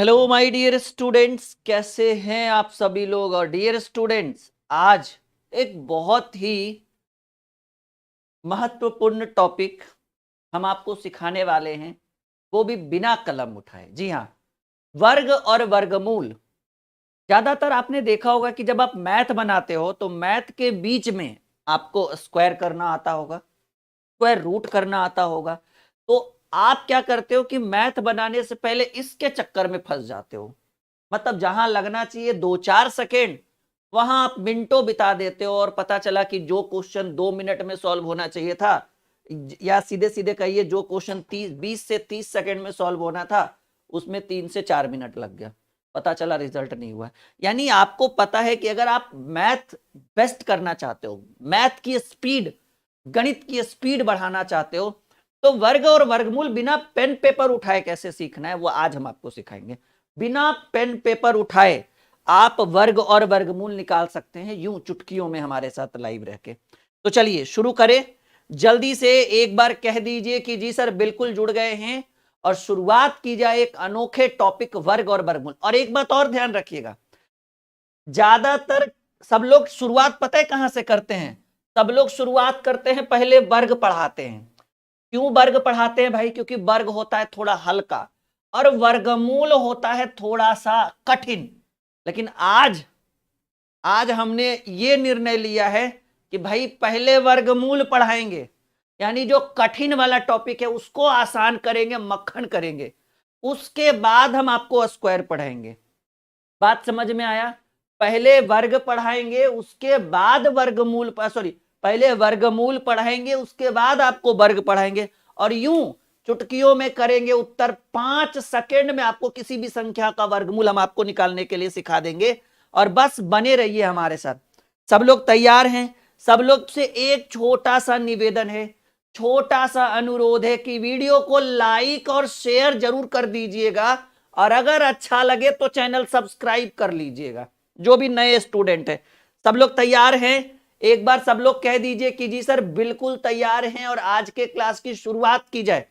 Hello my dear students, कैसे हैं आप सभी लोग। और डियर स्टूडेंट्स, आज एक बहुत ही महत्वपूर्ण टॉपिक हम आपको सिखाने वाले हैं, वो भी बिना कलम उठाए। जी हाँ, वर्ग और वर्गमूल। ज्यादातर आपने देखा होगा कि जब आप मैथ बनाते हो तो मैथ के बीच में आपको स्क्वायर करना आता होगा, स्क्वायर रूट करना आता होगा। तो आप क्या करते हो कि मैथ बनाने से पहले इसके चक्कर में फंस जाते हो। मतलब जहां लगना चाहिए 2-4 सेकेंड, वहां आप मिनटों बिता देते हो। और पता चला कि जो क्वेश्चन 2 मिनट में सॉल्व होना चाहिए था, या सीधे सीधे कहिए जो क्वेश्चन 20 से 30 सेकेंड में सॉल्व होना था, उसमें 3 से 4 मिनट लग गया। पता चला रिजल्ट नहीं हुआ। यानी आपको पता है कि अगर आप मैथ बेस्ट करना चाहते हो, मैथ की स्पीड, गणित की स्पीड बढ़ाना चाहते हो, तो वर्ग और वर्गमूल बिना पेन पेपर उठाए कैसे सीखना है, वो आज हम आपको सिखाएंगे। बिना पेन पेपर उठाए आप वर्ग और वर्गमूल निकाल सकते हैं, यूं चुटकियों में हमारे साथ लाइव रह के। तो चलिए शुरू करें। जल्दी से एक बार कह दीजिए कि जी सर बिल्कुल जुड़ गए हैं, और शुरुआत की जाए एक अनोखे टॉपिक वर्ग और वर्गमूल। और एक बात और ध्यान रखिएगा, ज्यादातर सब लोग शुरुआत पता है कहां से करते हैं? सब लोग शुरुआत करते हैं पहले वर्ग पढ़ाते हैं। क्यों वर्ग पढ़ाते हैं भाई? क्योंकि वर्ग होता है थोड़ा हल्का और वर्गमूल होता है थोड़ा सा कठिन। लेकिन आज आज हमने ये निर्णय लिया है कि भाई पहले वर्गमूल पढ़ाएंगे, यानी जो कठिन वाला टॉपिक है उसको आसान करेंगे, मक्खन करेंगे। उसके बाद हम आपको स्क्वायर पढ़ाएंगे। बात समझ में आया? पहले वर्ग पढ़ाएंगे, उसके बाद वर्गमूल, सॉरी, पहले वर्गमूल पढ़ाएंगे, उसके बाद आपको वर्ग पढ़ाएंगे। और यूं चुटकियों में करेंगे उत्तर। 5 सेकेंड में आपको किसी भी संख्या का वर्गमूल हम आपको निकालने के लिए सिखा देंगे। और बस बने रहिए हमारे साथ। सब लोग तैयार हैं? सब लोग से एक छोटा सा निवेदन है, छोटा सा अनुरोध है कि वीडियो को लाइक और शेयर जरूर कर दीजिएगा। और अगर अच्छा लगे तो चैनल सब्सक्राइब कर लीजिएगा। जो भी नए स्टूडेंट है, सब लोग तैयार हैं? एक बार सब लोग कह दीजिए कि जी सर बिल्कुल तैयार हैं, और आज के क्लास की शुरुआत की जाए।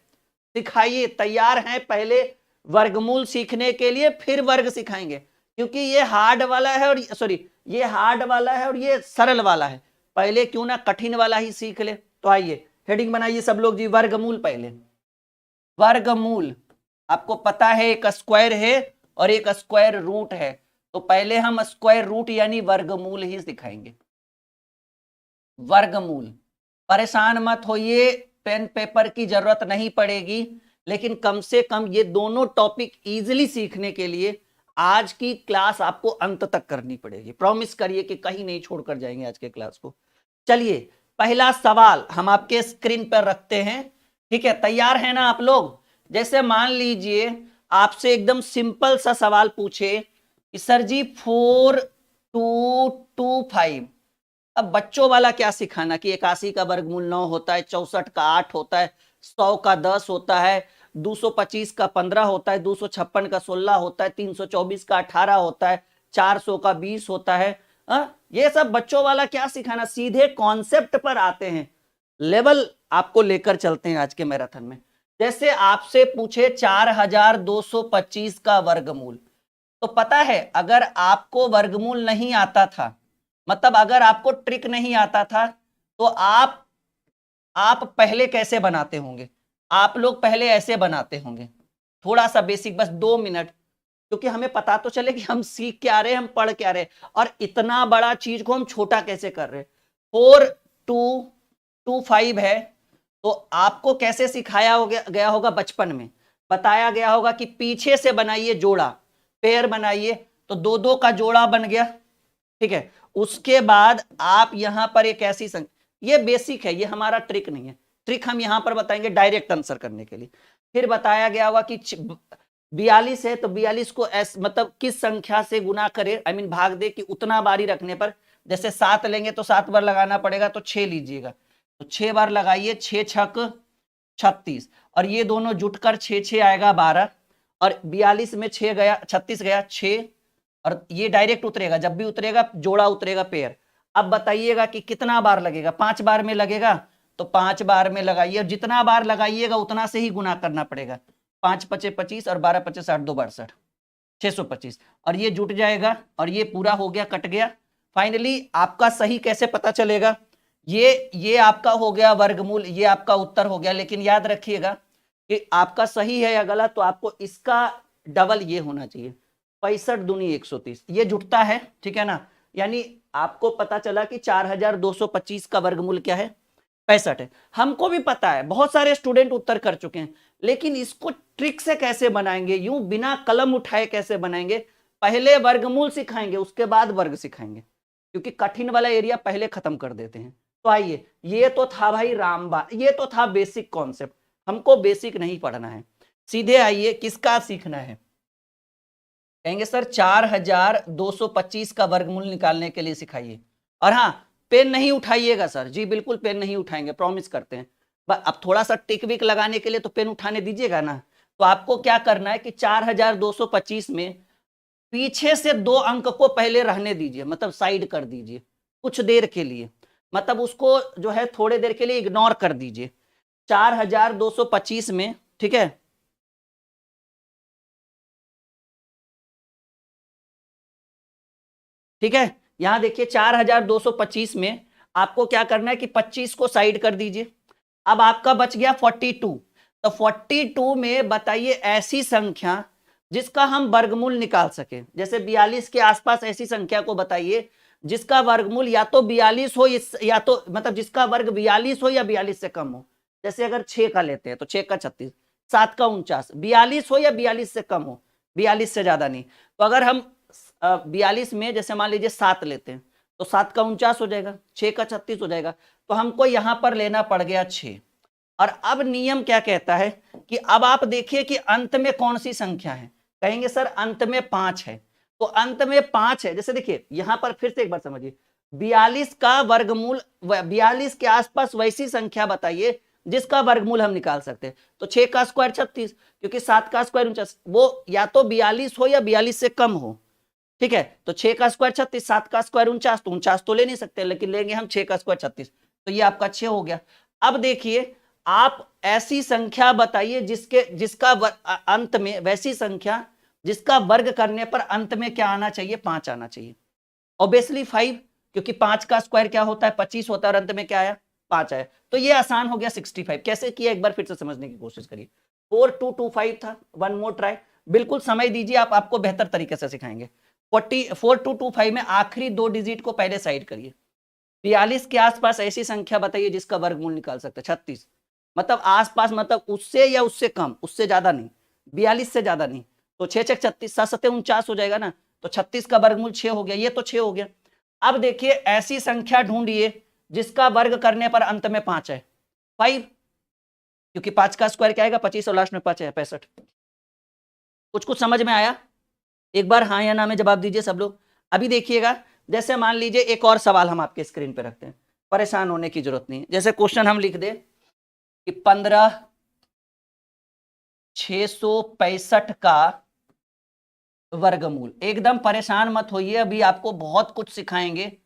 सिखाइए, तैयार हैं? पहले वर्गमूल सीखने के लिए, फिर वर्ग सिखाएंगे, क्योंकि ये हार्ड वाला है, और सॉरी, ये हार्ड वाला है और ये सरल वाला है। पहले क्यों ना कठिन वाला ही सीख ले। तो आइए हेडिंग बनाइए सब लोग जी। वर्गमूल पहले। वर्गमूल आपको पता है एक स्क्वायर है और एक स्क्वायर रूट है। तो पहले हम स्क्वायर रूट यानी वर्गमूल ही सिखाएंगे। वर्गमूल, परेशान मत होइए, पेन पेपर की जरूरत नहीं पड़ेगी। लेकिन कम से कम ये दोनों टॉपिक इजीली सीखने के लिए आज की क्लास आपको अंत तक करनी पड़ेगी। प्रॉमिस करिए कि कहीं नहीं छोड़कर जाएंगे आज के क्लास को। चलिए पहला सवाल हम आपके स्क्रीन पर रखते हैं। ठीक है, तैयार है ना आप लोग? जैसे मान लीजिए आपसे एकदम सिंपल सा सवाल पूछे कि सर जी 4225, अब बच्चों वाला क्या सिखाना कि 81 का वर्गमूल 9 होता है, 64 का 8 होता है, 100 का 10 होता है, 225 का 15 होता है, 256 का 16 होता है, 324 का 18 होता है, 400 का 20 होता है। ये सब बच्चों वाला क्या सिखाना, सीधे कॉन्सेप्ट पर आते हैं। लेवल आपको लेकर चलते हैं आज के मैराथन में। जैसे आपसे पूछे 4225 का वर्गमूल, तो पता है अगर आपको वर्गमूल नहीं आता था, मतलब अगर आपको ट्रिक नहीं आता था, तो आप पहले कैसे बनाते होंगे? आप लोग पहले ऐसे बनाते होंगे, थोड़ा सा बेसिक, बस 2 मिनट, क्योंकि हमें पता तो चले कि हम सीख क्या रहे, हम पढ़ क्या रहे, और इतना बड़ा चीज को हम छोटा कैसे कर रहे। 4225 है, तो आपको कैसे सिखाया गया होगा? बचपन में बताया गया होगा कि पीछे से बनाइए जोड़ा, पेयर बनाइए, तो 2-2 का जोड़ा बन गया। ठीक है, उसके बाद आप यहां पर एक ऐसी संख्या, ये बेसिक है, ये हमारा ट्रिक नहीं है। ट्रिक हम यहां पर बताएंगे डायरेक्ट आंसर करने के लिए। फिर बताया गया होगा कि 42 है, तो 42 को मतलब किस संख्या से गुना करे, आई मीन भाग दे, कि उतना बारी रखने पर, जैसे 7 लेंगे तो 7 बार लगाना पड़ेगा, तो 6 लीजिएगा, तो 6 बार लगाइए, 6 छक 36, और ये दोनों जुटकर 6 आएगा 12, और 42 में 6 गया, 36 गया 6, और ये डायरेक्ट उतरेगा, जब भी उतरेगा जोड़ा उतरेगा पेयर। अब बताइएगा कि कितना बार लगेगा? 5 बार में लगेगा, तो 5 बार में लगाइए, और जितना बार लगाइएगा उतना से ही गुना करना पड़ेगा। 5 × 5 = 25 और 12 × 5 = 62 62। 625 और ये जुट जाएगा और ये पूरा हो गया, कट गया। फाइनली आपका सही कैसे पता चलेगा? ये आपका हो गया वर्गमूल, ये आपका उत्तर हो गया। लेकिन याद रखिएगा कि आपका सही है या गलत, तो आपको इसका डबल ये होना चाहिए। 65 दूनी 130 ये जुटता है, ठीक है ना। यानी आपको पता चला कि 4225 का वर्गमूल क्या है? 65 है। हमको भी पता है, बहुत सारे स्टूडेंट उत्तर कर चुके हैं, लेकिन इसको ट्रिक से कैसे बनाएंगे, यूं बिना कलम उठाए कैसे बनाएंगे? पहले वर्गमूल सिखाएंगे, उसके बाद वर्ग सिखाएंगे, क्योंकि कठिन वाला एरिया पहले खत्म कर देते हैं। तो आइए, ये तो था भाई रामबाण, ये तो था बेसिक कॉन्सेप्ट। हमको बेसिक नहीं पढ़ना है, सीधे आइए किसका सीखना है? कहेंगे सर 4225 का वर्गमूल निकालने के लिए सिखाइए। और हाँ, पेन नहीं उठाइएगा सर। जी बिल्कुल पेन नहीं उठाएंगे, प्रॉमिस करते हैं। अब थोड़ा सा टिक विक लगाने के लिए तो पेन उठाने दीजिएगा ना। तो आपको क्या करना है कि 4225 में पीछे से 2 अंक को पहले रहने दीजिए, मतलब साइड कर दीजिए कुछ देर के लिए, मतलब उसको जो है थोड़े देर के लिए इग्नोर कर दीजिए। 4225 में, ठीक है, ठीक है, यहां देखिए 4225 में आपको क्या करना है कि 25 को साइड कर दीजिए। अब आपका बच गया 42। तो 42 में बताइए ऐसी संख्या जिसका हम वर्गमूल निकाल सके। जैसे 42 के आसपास ऐसी संख्या को बताइए जिसका वर्गमूल या तो 42 हो, या तो मतलब जिसका वर्ग 42 हो या 42 से कम हो। जैसे अगर 6 का लेते हैं तो 6 का 36, 7 का 49, 42 हो या 42 से कम हो, 42 से ज्यादा नहीं। तो अगर हम 42 में जैसे मान लीजिए 7 लेते हैं तो 7 का 49 हो जाएगा, 6 का 36 हो जाएगा। तो हमको यहां पर लेना पड़ गया 6। और अब नियम क्या कहता है कि अब आप देखिए कि अंत में कौन सी संख्या है। कहेंगे सर अंत में 5 है। तो अंत में 5 है, जैसे देखिए यहां पर फिर से एक बार समझिए, 42 का वर्गमूल, 42 के आसपास वैसी संख्या बताइए जिसका वर्गमूल हम निकाल सकते हैं। तो 6 का स्क्वायर 36, क्योंकि 7 का स्क्वायर 49, वो या तो 42 हो या 42 से कम हो, ठीक है। तो 6 का स्क्वायर 36, 7 का स्क्वायर 49, तो 49 तो ले नहीं सकते, लेकिन लेंगे हम 6 का स्क्वायर 36। तो ये आपका 6 हो गया। अब देखिए आप ऐसी संख्या बताइए जिसका अंत में, वैसी संख्या जिसका वर्ग करने पर अंत में क्या आना चाहिए? 5 आना चाहिए। ऑब्वियसली 5, क्योंकि 5 का स्क्वायर क्या होता है? 25 होता है, और अंत में क्या आया? 5 आया। तो ये आसान हो गया 65। कैसे किया एक बार फिर से समझने की कोशिश करिए। 4225 था, वन मोर ट्राई, बिल्कुल समय दीजिए, आपको बेहतर तरीके से सिखाएंगे। 4225 में आखिरी 2 डिजिट को पहले साइड करिए। 42 के आसपास ऐसी संख्या बताइए जिसका वर्गमूल निकाल सकते हैं। 36 मतलब आसपास, मतलब उससे या उससे कम, उससे ज्यादा नहीं, 42 से ज्यादा नहीं। तो 6 6 36, 7 7 49 हो जाएगा ना। तो 36 का वर्गमूल 6 हो गया, ये तो 6 हो गया। अब देखिए ऐसी संख्या ढूंढिए जिसका वर्ग करने पर अंत में 5 है। 5, क्योंकि 5 का स्क्वायर क्या आएगा? 25, और लास्ट में 5 है, 65। कुछ कुछ समझ में आया? एक बार हाँ या ना में जवाब दीजिए सब लोग। अभी देखिएगा, जैसे मान लीजिए एक और सवाल हम आपके स्क्रीन पे रखते हैं, परेशान होने की जरूरत नहीं। जैसे क्वेश्चन हम लिख दे कि 15,665 का वर्गमूल। एकदम परेशान मत होइए, अभी आपको बहुत कुछ सिखाएंगे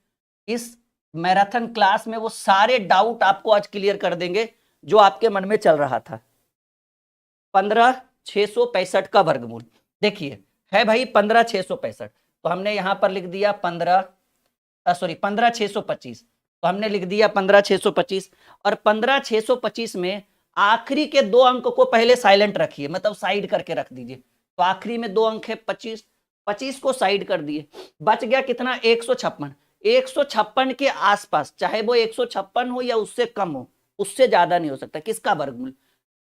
इस मैराथन क्लास में। वो सारे डाउट आपको आज क्लियर कर देंगे जो आपके मन में चल रहा था। 15,665 का वर्गमूल देखिए है भाई 15,665। तो हमने यहां पर लिख दिया 15,625। तो हमने लिख दिया 15,625। और 15,625 में आखिरी के 2 अंक को पहले साइलेंट रखिए, मतलब साइड करके रख दीजिए। तो आखिरी में 2 अंक है 25, 25 को साइड कर दिए। बच गया कितना? 156। 156 के आसपास, चाहे वो 156 हो या उससे कम हो, उससे ज्यादा नहीं हो सकता। किसका वर्गमूल?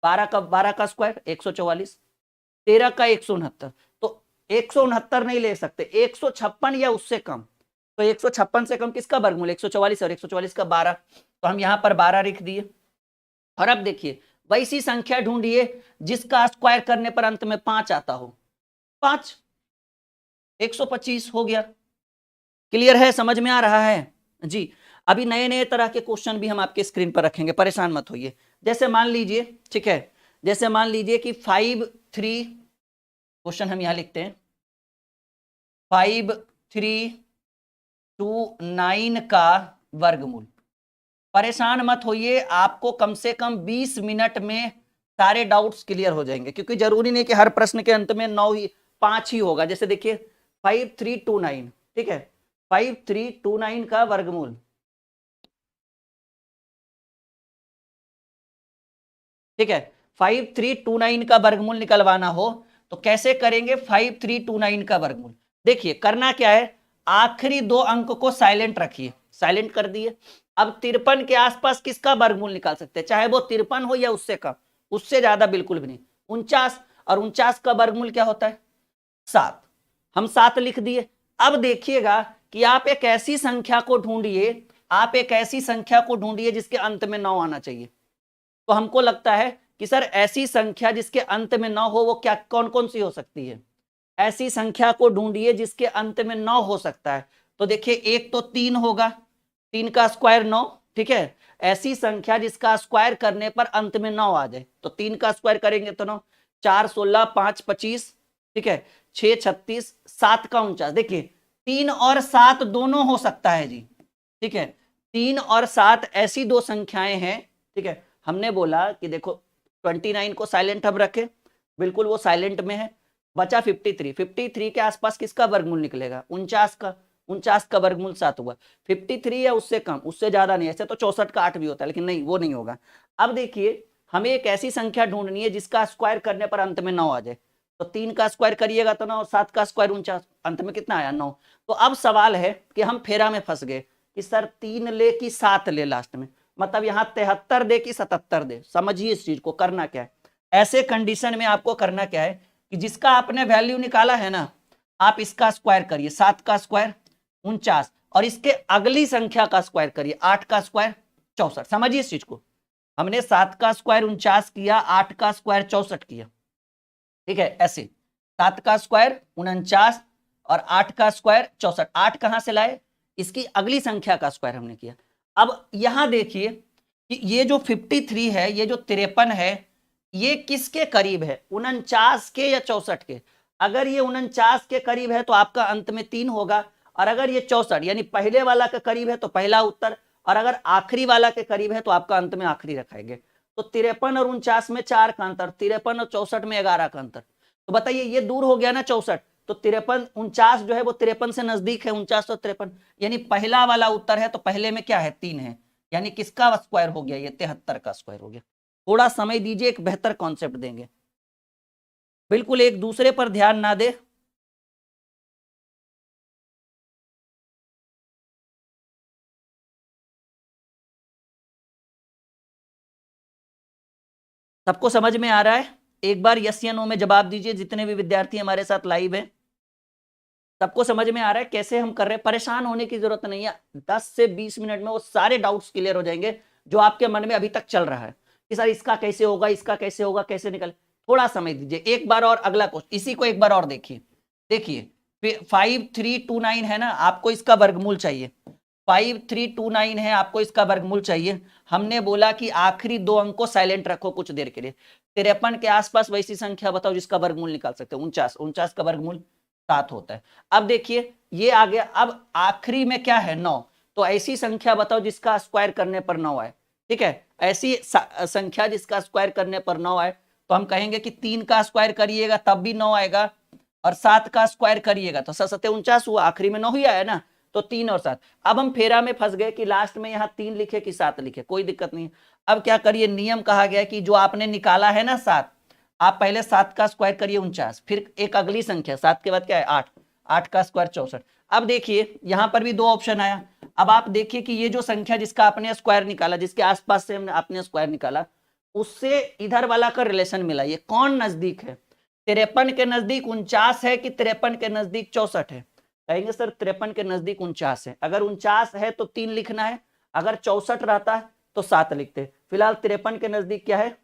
12 का स्क्वायर 144, 13 का 169। तो 169 नहीं ले सकते, 156 या उससे कम। तो 156 से कम किसका वर्गमूल? 144, और 144 का 12। तो हम यहां पर 12 लिख दिए। और अब देखिए वैसी संख्या ढूंढिए जिसका स्क्वायर करने पर अंत में 5 आता हो। 5, 125 हो गया। क्लियर है? समझ में आ रहा है जी? अभी नए नए तरह के क्वेश्चन भी हम आपके स्क्रीन पर रखेंगे, परेशान मत होइए। जैसे मान लीजिए, ठीक है, जैसे मान लीजिए कि 53, क्वेश्चन हम यहां लिखते हैं 5329 का वर्गमूल। परेशान मत होइए, आपको कम से कम 20 मिनट में सारे डाउट्स क्लियर हो जाएंगे, क्योंकि जरूरी नहीं कि हर प्रश्न के अंत में 9 ही 5 ही होगा। जैसे देखिए 5329, ठीक है, 5329 का वर्गमूल, ठीक है, 5329 का वर्गमूल निकलवाना हो तो कैसे करेंगे? 5329 का वर्गमूल, देखिए करना क्या है, आखिरी दो अंक को साइलेंट रखिए, साइलेंट कर दिए। अब 53 के आसपास किसका वर्गमूल निकाल सकते हैं, चाहे वो 53 हो या उससे कम, उससे ज्यादा बिल्कुल भी नहीं। 49, और 49 का वर्गमूल क्या होता है? 7। हम 7 लिख दिए। अब देखिएगा कि आप एक ऐसी संख्या को ढूंढिए, आप एक ऐसी संख्या को ढूंढिए जिसके अंत में 9 आना चाहिए। तो हमको लगता है कि सर ऐसी संख्या जिसके अंत में 9 हो वो क्या, कौन कौन सी हो सकती है? ऐसी संख्या को ढूंढिए जिसके अंत में 9 हो सकता है। तो देखिए एक तो 3 होगा, 3 का स्क्वायर 9, ठीक है। ऐसी संख्या जिसका स्क्वायर करने पर अंत में 9 आ जाए, तो 3 का स्क्वायर करेंगे तो 9, 4 16, 5 25, ठीक है, 6 36, 7 का 49। देखिए 3 और 7 दोनों हो सकता है जी, ठीक है, 3 और 7 ऐसी दो संख्याएं हैं, ठीक है। हमने बोला कि देखो 29 को साइलेंट हम रखें, बिल्कुल वो साइलेंट में है। बचा 53, 53 के आसपास किसका वर्गमूल निकलेगा? 49 का, 49 का वर्गमूल 7 हुआ। 53 या उससे कम, उससे ज्यादा नहीं, ऐसे तो 64 का 8 भी होता है, लेकिन नहीं वो नहीं होगा। अब देखिए हमें एक ऐसी संख्या ढूंढनी है जिसका स्क्वायर करने पर अंत में 9 आ जाए। तो 3 का स्क्वायर करिएगा तो 9, 7 का स्क्वायर 49, अंत में कितना आया? 9। तो अब सवाल है कि हम फेरा में फंस गए कि सर 3 ले कि 7 ले लास्ट में, मतलब यहां 73 दे कि 77 दे। समझिए इस चीज को, करना क्या है ऐसे कंडीशन में, आपको करना क्या है कि जिसका आपने वैल्यू निकाला है ना, आप इसका स्क्वायर करिए, 7 का स्क्वायर 49, और इसके अगली संख्या का स्क्वायर करिए, 8 का स्क्वायर 64। समझिए इस चीज को, हमने 7 का स्क्वायर 49 किया, 8 का स्क्वायर 64 किया, ठीक है, ऐसे 7 का स्क्वायर 49 और 8 का स्क्वायर 64। 8 कहां से लाए? इसकी अगली संख्या का स्क्वायर हमने किया। अब यहां देखिए कि ये जो 53 है, ये जो 53 है, ये किसके करीब है? 49 के या 64 के? अगर ये 49 के करीब है तो आपका अंत में 3 होगा, और अगर ये 64 यानी पहले वाला के करीब है तो पहला उत्तर, और अगर आखिरी वाला के करीब है तो आपका अंत में आखिरी रखाएंगे। तो 53 और 49 में 4 का अंतर, 53 और 64 में 11 का अंतर। तो बताइए ये दूर हो गया ना 64, तो 53 49 जो है वो 53 से नजदीक है, 49 और 53, यानी पहला वाला उत्तर है, तो पहले में क्या है? 3 है, यानी किसका स्क्वायर हो गया? ये 73 का स्क्वायर हो गया। थोड़ा समय दीजिए, एक बेहतर कॉन्सेप्ट देंगे, बिल्कुल एक दूसरे पर ध्यान ना दे। सबको समझ में आ रहा है? एक बार यस या नो में जवाब दीजिए, जितने भी विद्यार्थी हमारे साथ लाइव हैं। सबको समझ में आ रहा है कैसे हम कर रहे हैं? परेशान होने की जरूरत नहीं है, 10 से 20 मिनट में वो सारे डाउट्स क्लियर हो जाएंगे जो आपके मन में अभी तक चल रहा है कि सर इसका कैसे होगा, इसका कैसे होगा, कैसे निकल। थोड़ा समय दीजिए, एक बार और अगला क्वेश्चन, इसी को एक बार और देखिए। देखिए 5329 है ना, आपको इसका वर्गमूल चाहिए। 5329 है, आपको इसका वर्गमूल चाहिए। हमने बोला कि आखिरी दो अंक को साइलेंट रखो कुछ देर के लिए। 53 के आसपास वैसी संख्या बताओ जिसका वर्गमूल निकाल सकते हो। 49, 49 का वर्गमूल 7 होता है। अब देखिए ये आ गया, अब आखिरी में क्या है? 9। तो ऐसी संख्या बताओ जिसका स्क्वायर करने पर 9 आए, ठीक है, ऐसी संख्या जिसका स्क्वायर करने पर 9 आए। तो हम कहेंगे कि 3 का स्क्वायर करिएगा तब भी 9 आएगा, और 7 का स्क्वायर करिएगा तो 7 49 हुआ, आखिरी में 9 ही आया ना, तो 3 और 7। अब हम फेरा में फंस गए कि लास्ट में यहाँ 3 लिखे कि 7 लिखे, कोई दिक्कत नहीं। अब क्या करिए, नियम कहा गया कि जो आपने निकाला है ना 7, आप पहले 7 का स्क्वायर करिए 49, फिर एक अगली संख्या 7 के बाद क्या है? 8, 8 का स्क्वायर 64। अब देखिए यहां पर भी दो ऑप्शन आया। अब आप देखिए कि ये जो संख्या जिसका आपने स्क्वायर निकाला, जिसके आसपास से आपने स्क्वायर निकाला, उससे इधर वाला का रिलेशन मिला, ये कौन नजदीक है? 53 के नजदीक 49 है कि 53 के नजदीक 64 है? कहेंगे सर 53 के नजदीक 49 है। अगर 49 है तो 3 लिखना है, अगर 64 रहता है तो 7 लिखते। फिलहाल 53 के नजदीक क्या है?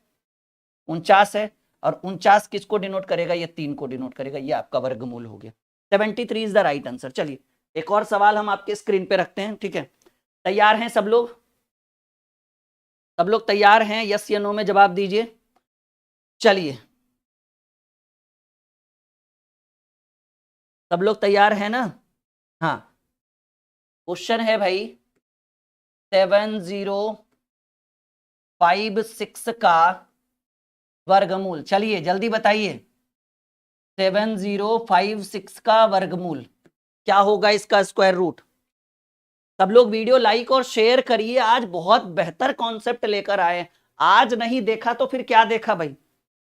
49 है, और 49 किसको डिनोट करेगा? ये 3 को डिनोट करेगा, ये आपका वर्गमूल हो गया। 73 इज द राइट आंसर। चलिए एक और सवाल हम आपके स्क्रीन पे रखते हैं, ठीक है। तैयार हैं सब लोग? सब लोग तैयार हैं? यस या नो में जवाब दीजिए। चलिए सब लोग तैयार हैं ना? हाँ, क्वेश्चन है भाई 7056 का वर्गमूल। चलिए जल्दी बताइए। 7056 का वर्गमूल क्या होगा इसका स्क्वायर रूट। सब लोग वीडियो लाइक और शेयर करिए, आज बहुत बेहतर कॉन्सेप्ट लेकर आए। आज नहीं देखा तो फिर क्या देखा भाई।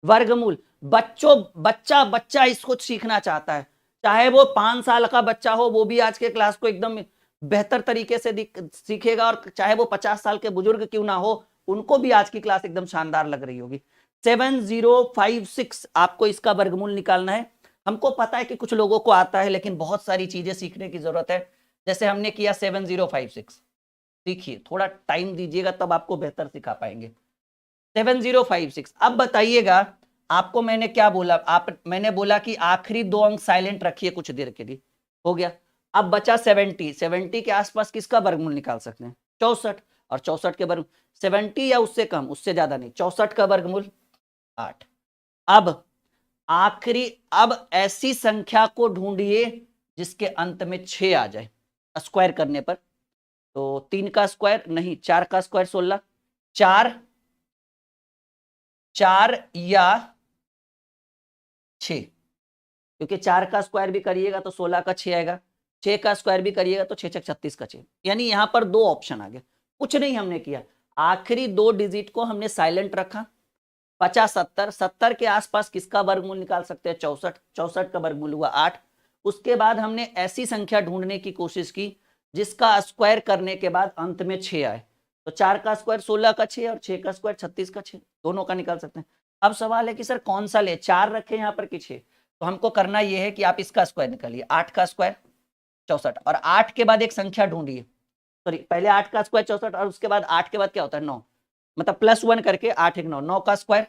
वर्गमूल बच्चा बच्चा इसको सीखना चाहता है, चाहे वो 5 साल का बच्चा हो, वो भी आज के क्लास को एकदम बेहतर तरीके से सीखेगा, और चाहे वो 50 साल के बुजुर्ग क्यों ना हो, उनको भी आज की क्लास एकदम शानदार लग रही होगी। 7056 आपको इसका वर्गमूल निकालना है। हमको पता है कि कुछ लोगों को आता है, लेकिन बहुत सारी चीजें सीखने की जरूरत है। जैसे हमने किया 7056, सीखिए, थोड़ा टाइम दीजिएगा तब आपको बेहतर सिखा पाएंगे। 7056, अब बताइएगा आपको मैंने क्या बोला, मैंने बोला कि आखिरी 2 अंक साइलेंट रखिए कुछ देर के लिए, हो गया। अब बचा 70 के आसपास किसका वर्गमूल निकाल सकते हैं, 64, और 64 के वर्ग 70 या उससे कम, उससे ज्यादा नहीं, 64 का वर्गमूल 8। अब आखिरी, अब ऐसी संख्या को ढूंढिए जिसके अंत में 6 आ जाए स्क्वायर करने पर। तो 3 का स्क्वायर नहीं, 4 का स्क्वायर 16, 4 या 6, क्योंकि 4 का स्क्वायर भी करिएगा तो 16 का 6 आएगा, 6 का स्क्वायर भी करिएगा तो 6 36 का 6, यानी यहां पर 2 ऑप्शन आ गए। कुछ नहीं हमने किया, आखिरी 2 डिजिट को हमने साइलेंट रखा। 50 70, 70 के आसपास किसका वर्गमूल निकाल सकते हैं, 64, 64 का वर्गमूल हुआ 8। उसके बाद हमने ऐसी संख्या ढूंढने की कोशिश की जिसका स्क्वायर करने के बाद अंत में 6 आए। तो 4 का स्क्वायर 16 का 6 और 6 का स्क्वायर 36 का 6, दोनों का निकाल सकते हैं। अब सवाल है कि सर कौन सा ले, 4 रखे यहाँ पर कि 6। तो हमको करना यह है कि आप इसका स्क्वायर निकालिए, 8 का स्क्वायर 64, और 8 के बाद एक संख्या ढूंढिए, सॉरी पहले 8 का स्क्वायर 64 और उसके बाद 8 के बाद क्या होता है 9, मतलब +1 करके 8 1 9, 9 का स्क्वायर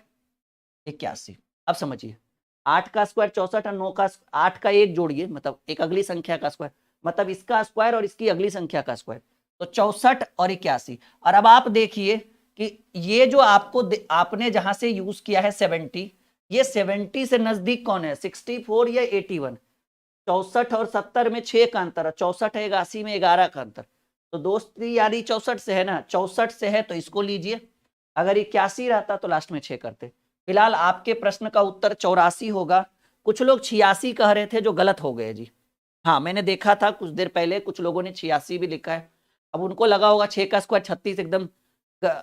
81। अब समझिए 8 का स्क्वायर 64 और 9 का 8 का एक जोड़िए, मतलब एक अगली संख्या का स्क्वायर, मतलब इसका स्क्वायर और इसकी अगली संख्या का स्क्वायर, तो 64 और 81। और अब आप देखिए कि ये जो आपने जहां से यूज किया है 70, ये 70 से नजदीक कौन है, 64 या 81। 64 और 70 में 6 का अंतर है, 64 है 81 में 11 का अंतर। तो दोस्ती यारी 64 से है ना, 64 से है तो इसको लीजिए, अगर 81 रहता तो लास्ट में 6 करते। फिलहाल आपके प्रश्न का उत्तर 84 होगा। कुछ लोग 86 कह रहे थे जो गलत हो गए जी। हाँ मैंने देखा था कुछ देर पहले कुछ लोगों ने 86 भी लिखा है। अब उनको लगा होगा 6 का स्क्वायर 36, एकदम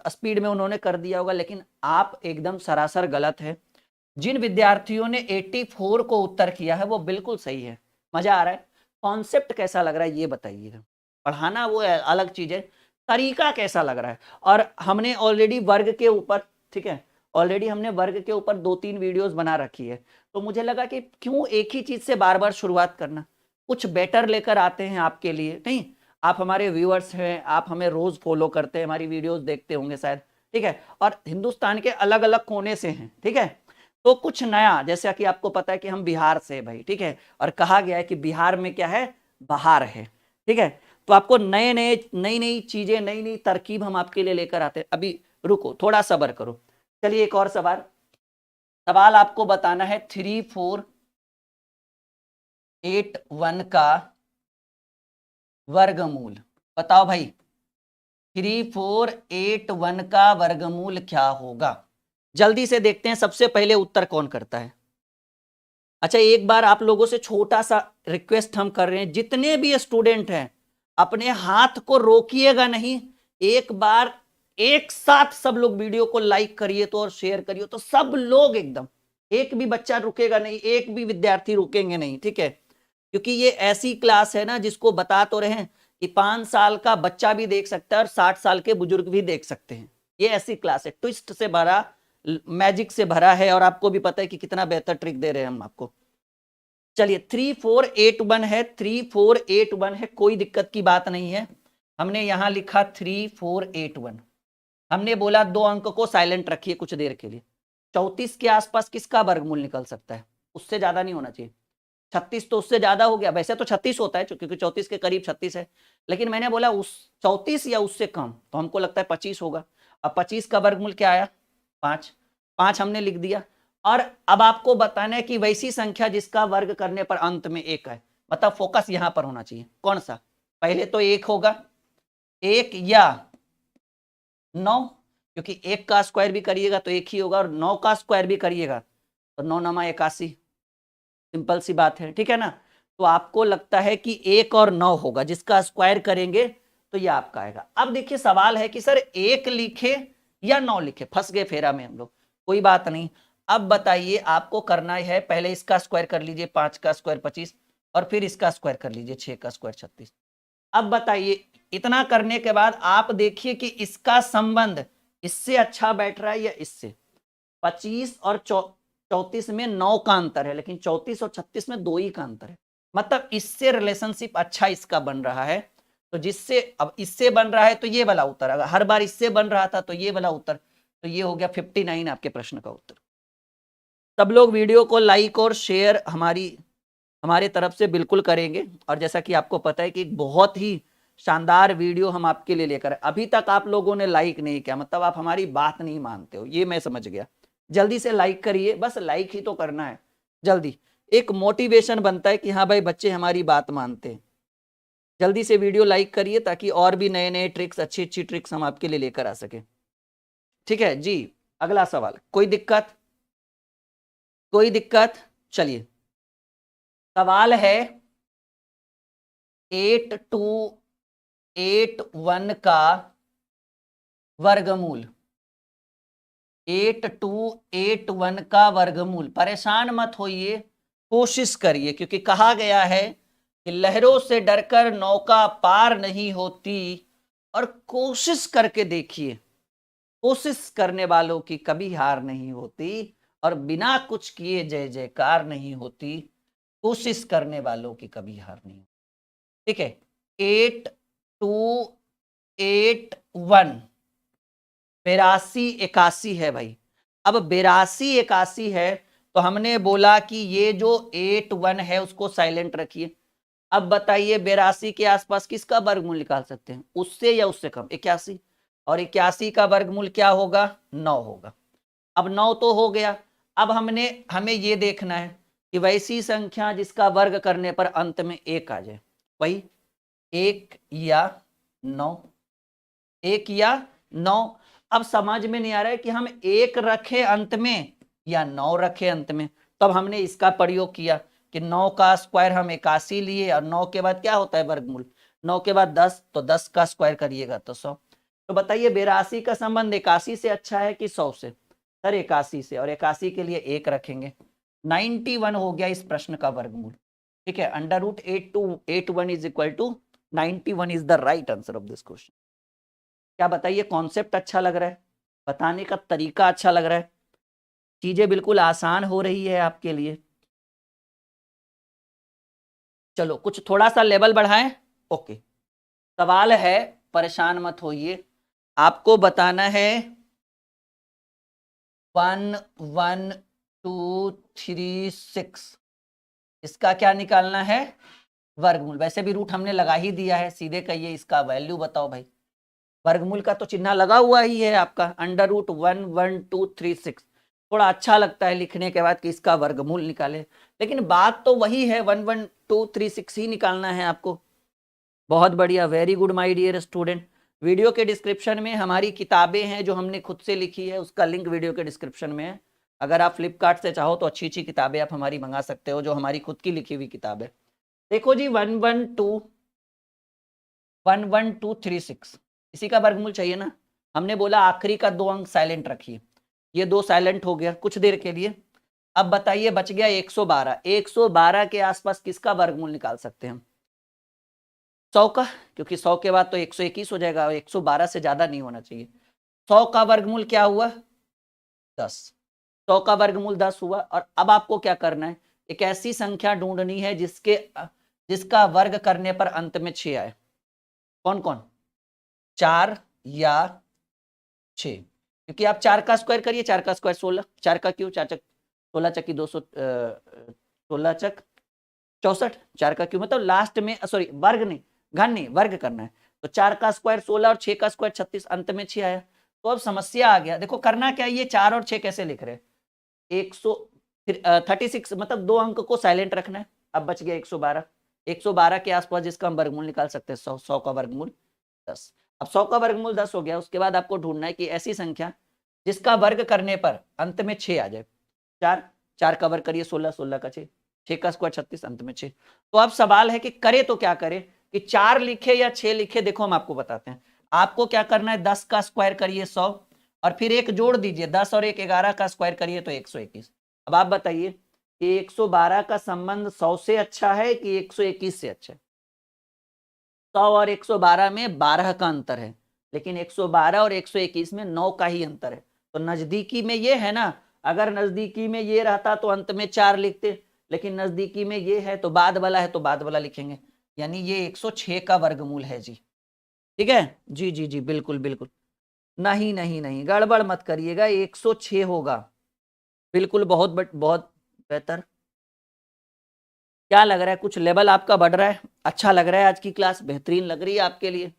स्पीड में उन्होंने कर दिया होगा, लेकिन आप एकदम सरासर गलत है। जिन विद्यार्थियों ने 84 को उत्तर किया है वो बिल्कुल सही है। मजा आ रहा है, कॉन्सेप्ट कैसा लग रहा है ये बताइएगा। पढ़ाना वो अलग चीज है, तरीका कैसा लग रहा है। और हमने ऑलरेडी वर्ग के ऊपर, ठीक है, ऑलरेडी हमने वर्ग के ऊपर 2-3 वीडियोस बना रखी है, तो मुझे लगा कि क्यों एक ही चीज से बार बार शुरुआत करना, कुछ बेटर लेकर आते हैं आपके लिए। नहीं, आप हमारे व्यूअर्स हैं, आप हमें रोज फॉलो करते हैं, हमारी वीडियोस देखते होंगे शायद, ठीक है, और हिंदुस्तान के अलग अलग कोने से हैं, ठीक है। तो कुछ नया, जैसा कि आपको पता है कि हम बिहार से भाई, ठीक है, और कहा गया है कि बिहार में क्या है, बहार है, ठीक है। तो आपको नए नए नई नई चीजें, नई नई तरकीब हम आपके लिए लेकर आते हैं। अभी रुको, थोड़ा सब्र करो। चलिए एक और सवाल आपको बताना है 3481 का वर्गमूल। बताओ भाई 3481 का वर्गमूल क्या होगा, जल्दी से देखते हैं सबसे पहले उत्तर कौन करता है। अच्छा एक बार आप लोगों से छोटा सा रिक्वेस्ट हम कर रहे हैं, जितने भी स्टूडेंट हैं अपने हाथ को रोकिएगा नहीं, एक बार एक साथ सब लोग वीडियो को लाइक करिए तो और शेयर करिए तो सब लोग एकदम, एक भी बच्चा रुकेगा नहीं, एक भी विद्यार्थी रुकेंगे नहीं, ठीक है। क्योंकि ये ऐसी क्लास है ना जिसको बता तो रहे हैं कि 5 साल का बच्चा भी देख सकता है और 60 साल के बुजुर्ग भी देख सकते हैं। ये ऐसी क्लास है, ट्विस्ट से भरा, मैजिक से भरा है, और आपको भी पता है कि कितना बेहतर ट्रिक दे रहे हैं हम आपको। चलिए 3481 है, 3481 है, कोई दिक्कत की बात नहीं है। हमने यहां लिखा 3481, हमने बोला 2 अंक को साइलेंट रखिए कुछ देर के लिए। 34 के आसपास किसका वर्गमूल निकल सकता है, उससे ज्यादा नहीं होना चाहिए। 36 तो उससे ज्यादा हो गया, वैसे तो 36 होता है क्योंकि 34 के करीब 36 है, लेकिन मैंने बोला उस 34 या उससे कम, तो हमको लगता है 25 होगा। अब 25 का वर्गमूल क्या आया, 5, 5 हमने लिख दिया। और अब आपको बताना है कि वैसी संख्या जिसका वर्ग करने पर अंत में 1 है, मतलब फोकस यहां पर होना चाहिए, कौन सा, पहले तो 1 होगा, 1 या 9, क्योंकि 1 का स्क्वायर भी करिएगा तो 1 ही होगा, और 9 का स्क्वायर भी करिएगा तो 9 9 81, सिंपल सी बात है, ठीक है ना। तो आपको लगता है कि 1 और 9 होगा, जिसका स्क्वायर करेंगे तो ये आपका आएगा। अब देखिए सवाल है कि सर 1 लिखे या 9 लिखे, फंस गए फेरा में हम लोग। कोई बात नहीं, अब बताइए आपको करना है, पहले इसका स्क्वायर कर लीजिए, 5 का स्क्वायर 25, और फिर इसका स्क्वायर कर लीजिए, 6 का स्क्वायर 36। अब बताइए इतना करने के बाद आप देखिए कि इसका संबंध इससे अच्छा बैठ रहा है या इससे। 25 और 34 में 9 का अंतर है, लेकिन 34 और 36 में 2 ही का अंतर है। मतलब इससे रिलेशनशिप अच्छा इसका बन रहा है, तो जिससे अब इससे बन रहा है तो ये वाला उत्तर, अगर हर बार इससे बन रहा था तो ये वाला उत्तर, तो ये हो गया 59 आपके प्रश्न का उत्तर। सब लोग वीडियो को लाइक और शेयर हमारे तरफ से बिल्कुल करेंगे। और जैसा कि आपको पता है कि एक बहुत ही शानदार वीडियो हम आपके लिए लेकर, अभी तक आप लोगों ने लाइक नहीं किया, मतलब आप हमारी बात नहीं मानते हो, ये मैं समझ गया। जल्दी से लाइक करिए, बस लाइक ही तो करना है जल्दी, एक मोटिवेशन बनता है कि हाँ भाई बच्चे हमारी बात मानते हैं। जल्दी से वीडियो लाइक करिए ताकि और भी नए नए ट्रिक्स, अच्छी अच्छी ट्रिक्स हम आपके लिए लेकर आ सके। ठीक है जी, अगला सवाल, कोई दिक्कत? कोई दिक्कत? चलिए, सवाल है 8281 का वर्गमूल। 8281 का वर्गमूल, परेशान मत होइए, कोशिश करिए, क्योंकि कहा गया है कि लहरों से डरकर नौका पार नहीं होती, और कोशिश करके देखिए, कोशिश करने वालों की कभी हार नहीं होती, और बिना कुछ किए जय जयकार नहीं होती, कोशिश करने वालों की कभी हार नहीं होती। ठीक है, 8281 8281 है भाई। अब 8281 है तो हमने बोला कि ये जो 81 है उसको साइलेंट रखिए। अब बताइए 82 के आसपास किसका वर्गमूल निकाल सकते हैं, उससे या उससे कम? 81, और 81 का वर्गमूल क्या होगा? 9 होगा। अब 9 तो हो गया। अब हमें ये देखना है कि वैसी संख्या जिसका वर्ग करने पर अंत में 1 आ जाए, वही 1 या 9, 1 या 9। अब समझ में नहीं आ रहा है कि हम 1 रखे अंत में या 9 रखे अंत में, तब हमने इसका प्रयोग किया कि 9 का स्क्वायर हम 81 लिए, और 9 के बाद क्या होता है वर्गमूल, 9 के बाद 10, तो 10 का स्क्वायर करिएगा तो 100। तो बताइए 82 का संबंध 81 से अच्छा है कि 100 से? सर 81 से, और 81 के लिए 1 रखेंगे, 91 हो गया इस प्रश्न का वर्गमूल। ठीक है, √8281 is equal to 91 is the right answer of this question. क्या बताइए, कॉन्सेप्ट अच्छा लग रहा है, बताने का तरीका अच्छा लग रहा है, चीजें बिल्कुल आसान हो रही है आपके लिए। चलो कुछ थोड़ा सा लेवल बढ़ाएं। ओके, सवाल है, परेशान मत होइए, आपको बताना है 11236, इसका क्या निकालना है? वर्गमूल। वैसे भी रूट हमने लगा ही दिया है, सीधे कहिए इसका वैल्यू बताओ भाई। वर्गमूल का तो चिन्ह लगा हुआ ही है आपका, √11236। थोड़ा अच्छा लगता है लिखने के बाद कि इसका वर्गमूल निकाले, लेकिन बात तो वही है, 11236 ही निकालना है आपको। बहुत बढ़िया, very good my dear student. Video के डिस्क्रिप्शन में हमारी किताबें हैं जो हमने खुद से लिखी है, उसका लिंक वीडियो के डिस्क्रिप्शन में है। अगर आप फ्लिपकार्ट से चाहो तो अच्छी अच्छी किताबें आप हमारी मंगा सकते हो, जो हमारी खुद की लिखी हुई किताब है। देखो जी, 11236 इसी का वर्गमूल चाहिए ना। हमने बोला आखिरी का 2 अंक साइलेंट रखिए, ये 2 साइलेंट हो गया कुछ देर के लिए। अब बताइए बच गया 112। 112 के आसपास किसका वर्गमूल निकाल सकते हैं हम? 100 का, क्योंकि 100 के बाद तो 121 हो जाएगा, 112 से ज्यादा नहीं होना चाहिए। 100 का वर्गमूल क्या हुआ? 10। 100 का वर्गमूल 10 हुआ। और अब आपको क्या करना है, एक ऐसी संख्या ढूंढनी है जिसका वर्ग करने पर अंत में 6 आए। कौन कौन? 4 या 6, क्योंकि आप 4 का स्क्वायर करिए, 4 का स्क्वायर 16, 4 का क्यों, 4 चक 16 चक्की 200, 16 चक 64, 4 का क्यों, मतलब लास्ट में, सॉरी वर्ग नहीं, घन नहीं, वर्ग करना है। तो 4 का स्क्वायर 16 और 6 का स्क्वायर 36, अंत में 6 आया। तो अब समस्या आ गया, देखो करना क्या, ये 4 और 6 कैसे लिख रहे हैं, 136, मतलब 2 अंक को साइलेंट रखना है। अब बच गया 112। 112 के आसपास जिसका हम वर्गमूल निकाल सकते हैं 100, 100 का वर्गमूल 10। अब 100 का वर्गमूल 10 हो गया, उसके बाद आपको ढूंढना है कि ऐसी संख्या जिसका वर्ग करने पर अंत में 6 आ जाए। 4 का वर्ग करिए 16, 16 का 6, 6 का स्क्वायर 36, अंत में 6। तो अब सवाल है कि करे तो क्या करे, कि 4 लिखे या 6 लिखे। देखो हम आपको बताते हैं। आपको क्या करना है, 10 का स्क्वायर करिए 100, और फिर एक जोड़ दीजिए, 10 और 1 11 का स्क्वायर करिए तो 121। अब आप बताइए कि 112 का संबंध 100 से अच्छा है कि 121 से अच्छा है? 100 और 112 में 12 का अंतर है, लेकिन 112 और 121 में 9 का ही अंतर है। तो नजदीकी में ये है ना, अगर नजदीकी में ये रहता तो अंत में 4 लिखते, लेकिन नजदीकी में ये है तो बाद वाला है तो बाद वाला लिखेंगे, यानी ये 106 का वर्गमूल है जी। ठीक है जी जी जी, बिल्कुल बिल्कुल। नहीं नहीं नहीं, गड़बड़ मत करिएगा, 106 होगा, बिल्कुल। बहुत बेहतर। क्या लग रहा है, कुछ लेवल आपका बढ़ रहा है? अच्छा लग रहा है? आज की क्लास बेहतरीन लग रही है आपके लिए?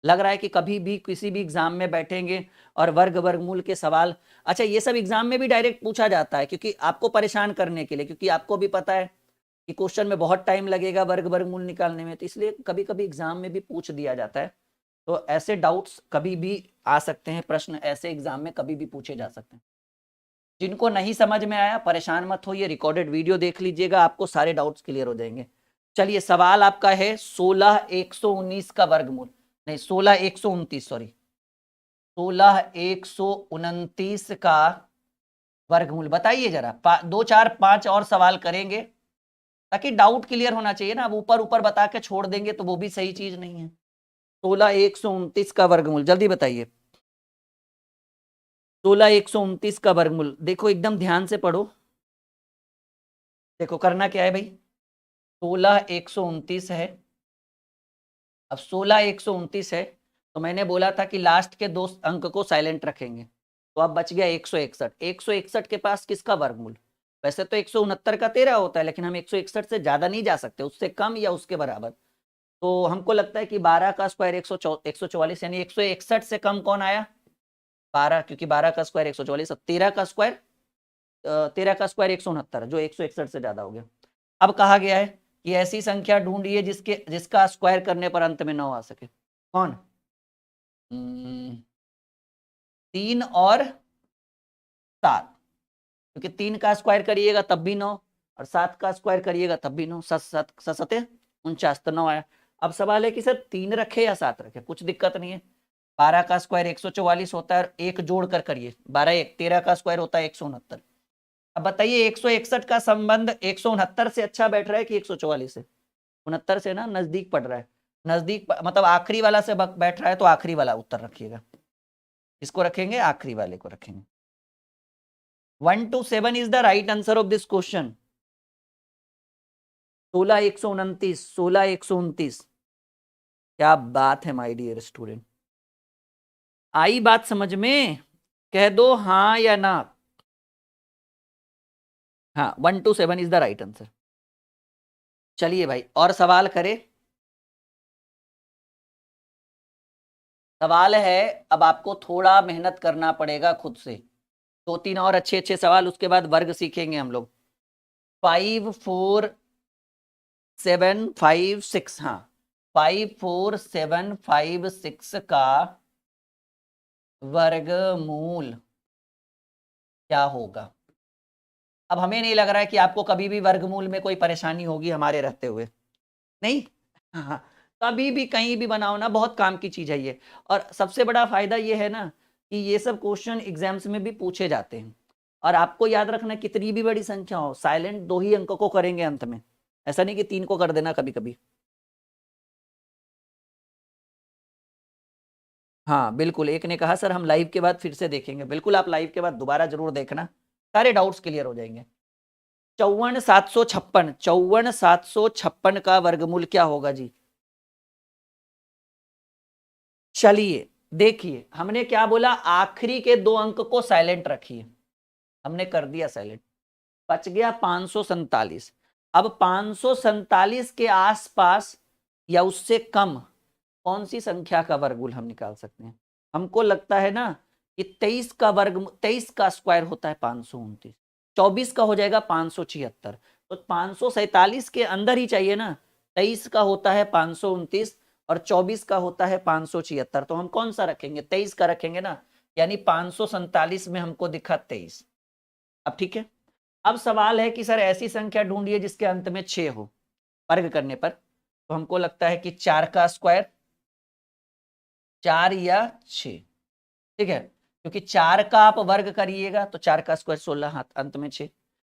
लग रहा है कि कभी भी किसी भी एग्जाम में बैठेंगे और वर्गमूल के सवाल, अच्छा ये सब एग्जाम में भी डायरेक्ट पूछा जाता है, क्योंकि आपको परेशान करने के लिए, क्योंकि आपको भी पता है कि क्वेश्चन में बहुत टाइम लगेगा वर्गमूल निकालने में, तो इसलिए कभी कभी एग्जाम में भी पूछ दिया जाता है। तो ऐसे डाउट्स कभी भी आ सकते हैं, प्रश्न ऐसे एग्जाम में कभी भी पूछे जा सकते हैं। जिनको नहीं समझ में आया परेशान मत होइए, रिकॉर्डेड वीडियो देख लीजिएगा, आपको सारे डाउट्स क्लियर हो जाएंगे। चलिए सवाल आपका है 16 119 का वर्गमूल, नहीं 16 129, सॉरी 16 129 का वर्गमूल बताइए जरा। 2 4 5 और सवाल करेंगे ताकि डाउट क्लियर होना चाहिए ना। अब ऊपर ऊपर बता के छोड़ देंगे तो वो भी सही चीज नहीं है। 16 129 का वर्गमूल जल्दी बताइए। 16 129 का वर्गमूल, देखो एकदम ध्यान से पढ़ो। देखो करना क्या है भाई, 16 129 है। अब 16 129 है, तो मैंने बोला था कि लास्ट के 2 अंक को साइलेंट रखेंगे, तो अब बच गया 161। 161 के पास किसका वर्गमूल? वैसे तो 169 का 13 होता है, लेकिन हम 161 से ज्यादा नहीं जा सकते, उससे कम या उसके बराबर। तो हमको लगता है कि 12 का स्क्वायर 144, यानी 161 से कम कौन आया? 12, क्योंकि 12 का स्क्वायर 144, 13 का स्क्वायर 169, जो 161 से ज्यादा हो गया। अब कहा गया है कि ऐसी संख्या ढूंढिए जिसका स्क्वायर करने पर अंत में 9 आ सके। कौन? 3 और 7, क्योंकि 3 का स्क्वायर करिएगा तब भी 9, और 7 का स्क्वायर करिएगा तब भी 9, 7 तो 9 आया। अब सवाल है कि सर 3 रखे या 7 रखे, कुछ दिक्कत नहीं है। 12 का स्क्वायर 144 होता है, एक जोड़ कर करिए, 12 1 13 का स्क्वायर होता है 169। अब बताइए 161 का संबंध 169 से अच्छा बैठ रहा है कि 144 से? 69 से ना, नजदीक पड़ रहा है। नजदीक मतलब आखिरी वाला से बैठ रहा है, तो आखिरी वाला उत्तर रखिएगा। इसको रखेंगे, आखिरी वाले को रखेंगे। 1 to 7 is the right answer of this question. 16 129, 16 129। क्या बात है माय डियर स्टूडेंट, आई बात समझ में? कह दो हाँ या ना। हाँ, 1 to 7 is the right answer. चलिए भाई और सवाल करें। सवाल है, अब आपको थोड़ा मेहनत करना पड़ेगा खुद से। 2 3 और अच्छे अच्छे सवाल, उसके बाद वर्ग सीखेंगे हम लोग। 5 4 7 5 6, हाँ 5 4 7 5 6 का वर्गमूल क्या होगा? अब हमें नहीं लग रहा है कि आपको कभी भी वर्गमूल में कोई परेशानी होगी हमारे रहते हुए, नहीं। हाँ, कभी भी कहीं भी बनाओ ना, बहुत काम की चीज है ये। और सबसे बड़ा फायदा ये है ना कि ये सब क्वेश्चन एग्जाम्स में भी पूछे जाते हैं। और आपको याद रखना, कितनी भी बड़ी संख्या हो, साइलेंट 2 ही अंक को करेंगे अंत में, ऐसा नहीं कि 3 को कर देना कभी कभी। हाँ बिल्कुल, एक ने कहा सर हम लाइव के बाद फिर से देखेंगे, बिल्कुल आप लाइव के बाद दोबारा जरूर देखना, सारे डाउट्स क्लियर हो जाएंगे। 54 756 का वर्गमूल क्या होगा जी? चलिए देखिए, हमने क्या बोला, आखिरी के 2 अंक को साइलेंट रखिए, हमने कर दिया साइलेंट, बच गया 547। अब 547 के आसपास या उससे कम कौन सी संख्या का वर्गमूल हम निकाल सकते हैं? हमको लगता है ना कि 23 का स्क्वायर होता है 529, 24 का हो जाएगा 576, तो 547 के अंदर ही चाहिए ना। 23 का होता है 529 और 24 का होता है 576, तो हम कौन सा रखेंगे? 23 का रखेंगे ना, यानी 547 में हमको दिखा 23। अब ठीक है, अब सवाल है कि सर ऐसी संख्या ढूंढिए जिसके अंत में 6 हो वर्ग करने पर, तो हमको लगता है कि 4 का स्क्वायर, 4 या 6, ठीक है, क्योंकि 4 का आप वर्ग करिएगा तो 4 का स्क्वायर 16, हाथ अंत में 6,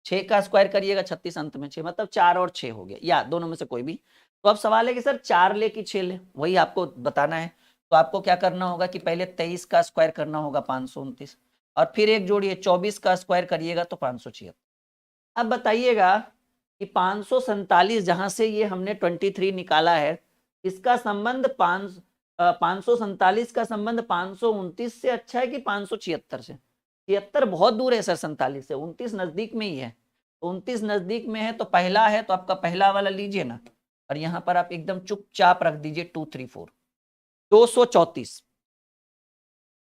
6 का स्क्वायर करिएगा 36, अंत में 6, मतलब 4 और 6 हो गया, या दोनों में से कोई भी। तो अब सवाल है कि सर 4 ले कि 6 ले, वही आपको बताना है। तो आपको क्या करना होगा कि पहले 23 का स्क्वायर करना होगा 529, और फिर एक जोड़िए 24 का स्क्वायर करिएगा तो 576। अब बताइएगा कि 547 जहां से ये हमने 23 निकाला है, इसका संबंध 547 का संबंध 529 से अच्छा है कि 576 से? 76 बहुत दूर है सर 47 से, 29 नजदीक में ही है। तो 29 नजदीक में है तो पहला है, तो आपका पहला वाला लीजिए ना, और यहां पर आप एकदम चुपचाप रख दीजिए 234, 234।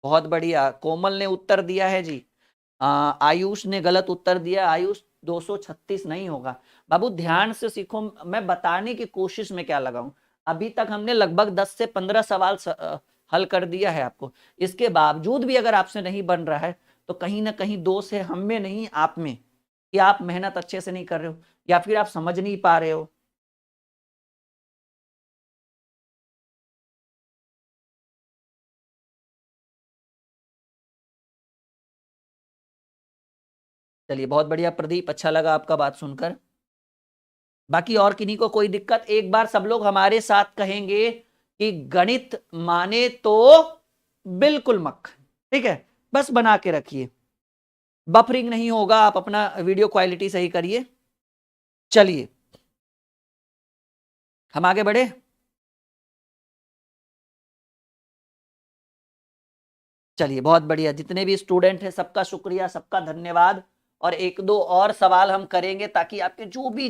बहुत बढ़िया, कोमल ने उत्तर दिया है जी। आयुष ने गलत उत्तर दिया। आयुष 236 नहीं होगा। बाबू ध्यान से सीखो, मैं बताने की कोशिश में क्या लगाऊं। अभी तक हमने लगभग 10 से 15 सवाल हल कर दिया है आपको, इसके बावजूद भी अगर आपसे नहीं बन रहा है तो कहीं ना कहीं दोष है हम में नहीं आप में, कि आप मेहनत अच्छे से नहीं कर रहे हो या फिर आप समझ नहीं पा रहे हो। चलिए बहुत बढ़िया प्रदीप, अच्छा लगा आपका बात सुनकर। बाकी और किन्हीं को कोई दिक्कत? एक बार सब लोग हमारे साथ कहेंगे कि गणित माने तो बिल्कुल मक्खन, ठीक है, बस बना के रखिए, बफरिंग नहीं होगा, आप अपना वीडियो क्वालिटी सही करिए। चलिए हम आगे बढ़े। चलिए बहुत बढ़िया, जितने भी स्टूडेंट हैं सबका शुक्रिया, सबका धन्यवाद। और एक दो और सवाल हम करेंगे ताकि आपके जो भी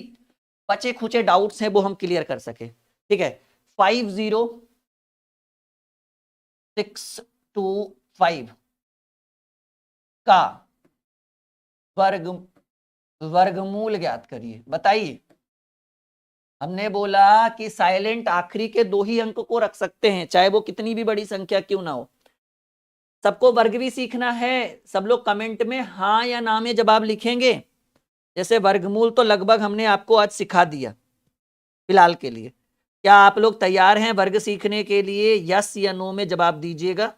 बचे खुचे डाउट्स हैं वो हम क्लियर कर सके, ठीक है। 50625 का वर्ग वर्गमूल ज्ञात करिए, बताइए। हमने बोला कि साइलेंट आखिरी के 2 ही अंक को रख सकते हैं, चाहे वो कितनी भी बड़ी संख्या क्यों ना हो। सबको वर्ग भी सीखना है। सब लोग कमेंट में हाँ या ना में जवाब लिखेंगे। जैसे वर्गमूल तो लगभग हमने आपको आज सिखा दिया फिलहाल के लिए। क्या आप लोग तैयार हैं वर्ग सीखने के लिए? यस या नो में जवाब दीजिएगा।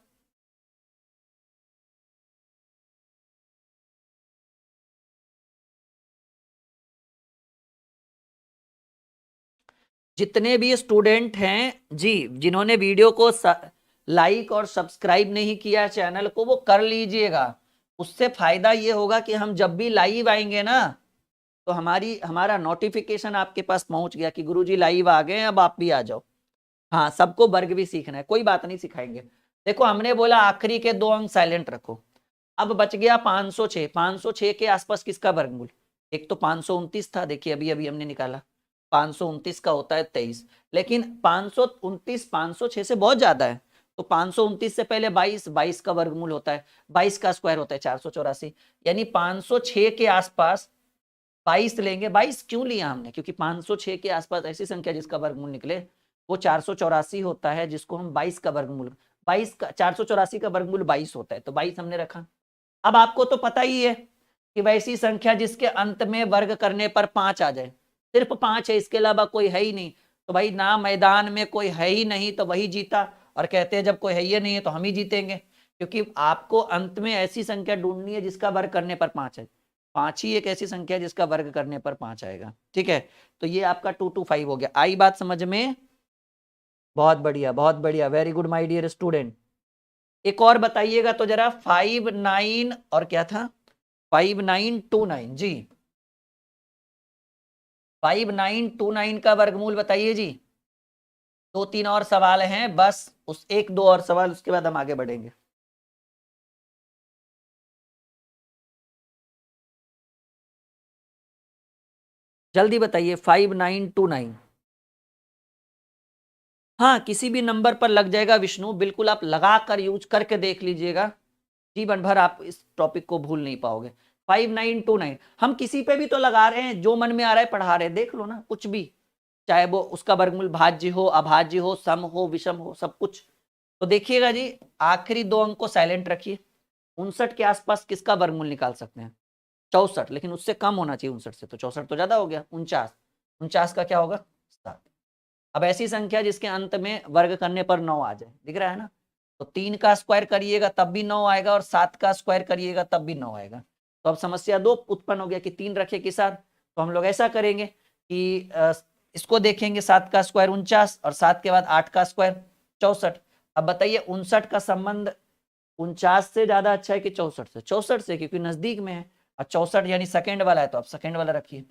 जितने भी स्टूडेंट हैं जी, जिन्होंने वीडियो को लाइक और सब्सक्राइब नहीं किया चैनल को, वो कर लीजिएगा। उससे फायदा ये होगा कि हम जब भी लाइव आएंगे ना, तो हमारा नोटिफिकेशन आपके पास पहुंच गया कि गुरुजी लाइव आ गए, अब आप भी आ जाओ। हाँ, सबको वर्ग भी सीखना है, कोई बात नहीं, सिखाएंगे। देखो हमने बोला आखिरी के 2 अंक साइलेंट रखो। अब बच गया 506। 506 के आसपास किसका वर्गमूल? एक तो 529 था, देखिए अभी अभी हमने निकाला, 529 का होता है 23, लेकिन 529 506 से बहुत ज्यादा है। तो 529 से पहले 22, 22 का वर्गमूल होता है, 22 का स्क्वायर होता है 484, यानी 506 के आसपास 22 लेंगे। 22 क्यों लिया हमने? क्योंकि 506 के आसपास ऐसी संख्या जिसका वर्गमूल निकले वो 484 होता है, जिसको हम 22 का वर्गमूल, 22 का 484 का वर्गमूल 22 होता है, तो 22 हमने रखा। अब आपको तो पता ही है कि वैसी संख्या जिसके अंत में वर्ग करने पर 5 आ जाए, सिर्फ 5 है, इसके अलावा कोई है ही नहीं। तो भाई ना मैदान में कोई है ही नहीं तो वही जीता, और कहते हैं जब कोई है ही नहीं है तो हम ही जीतेंगे, क्योंकि आपको अंत में ऐसी संख्या ढूंढनी है जिसका वर्ग करने पर 5 है। 5 ही एक ऐसी संख्या जिसका वर्ग करने पर 5 आएगा, ठीक है। तो ये आपका 225 हो गया। आई बात समझ में? बहुत बढ़िया, बहुत बढ़िया, very good my dear student. एक और बताइएगा तो जरा, 59 और क्या था, 5929 जी, 5929 का वर्गमूल बताइए जी। 2-3 और सवाल हैं बस, उस 1-2 और सवाल, उसके बाद हम आगे बढ़ेंगे। जल्दी बताइए 5929। हाँ, किसी भी नंबर पर लग जाएगा विष्णु, बिल्कुल आप लगा कर यूज करके देख लीजिएगा, जीवन भर आप इस टॉपिक को भूल नहीं पाओगे। 5929 हम किसी पे भी तो लगा रहे हैं, जो मन में आ रहा है पढ़ा रहे हैं, देख लो ना, कुछ भी, चाहे वो उसका वर्गमूल भाज्य हो, अभाज्य हो, सम हो, विषम हो, सब कुछ। तो देखिएगा जी, आखिरी 2 अंक को साइलेंट रखिए। 59 के आसपास किसका वर्गमूल निकाल सकते हैं? 64, लेकिन उससे कम होना चाहिए 59 से, तो 64 तो ज्यादा हो गया। 49, 49 का क्या होगा 7। अब ऐसी संख्या जिसके अंत में वर्ग करने पर 9 आ जाए, दिख रहा है ना, तो 3 का स्क्वायर करिएगा तब भी 9 आएगा और 7 का स्क्वायर करिएगा तब भी 9 आएगा। तो अब समस्या 2 उत्पन्न हो गया कि 3 रखे कि 7। तो हम लोग ऐसा करेंगे कि इसको देखेंगे, 7 का स्क्वायर 49 और 7 के बाद 8 का स्क्वायर 64। अब बताइए 59 का संबंध 49 से ज्यादा अच्छा है कि 64 से? 64 से, क्योंकि नजदीक में है, और 64 यानी सेकेंड वाला है, तो आप सेकेंड वाला रखिए।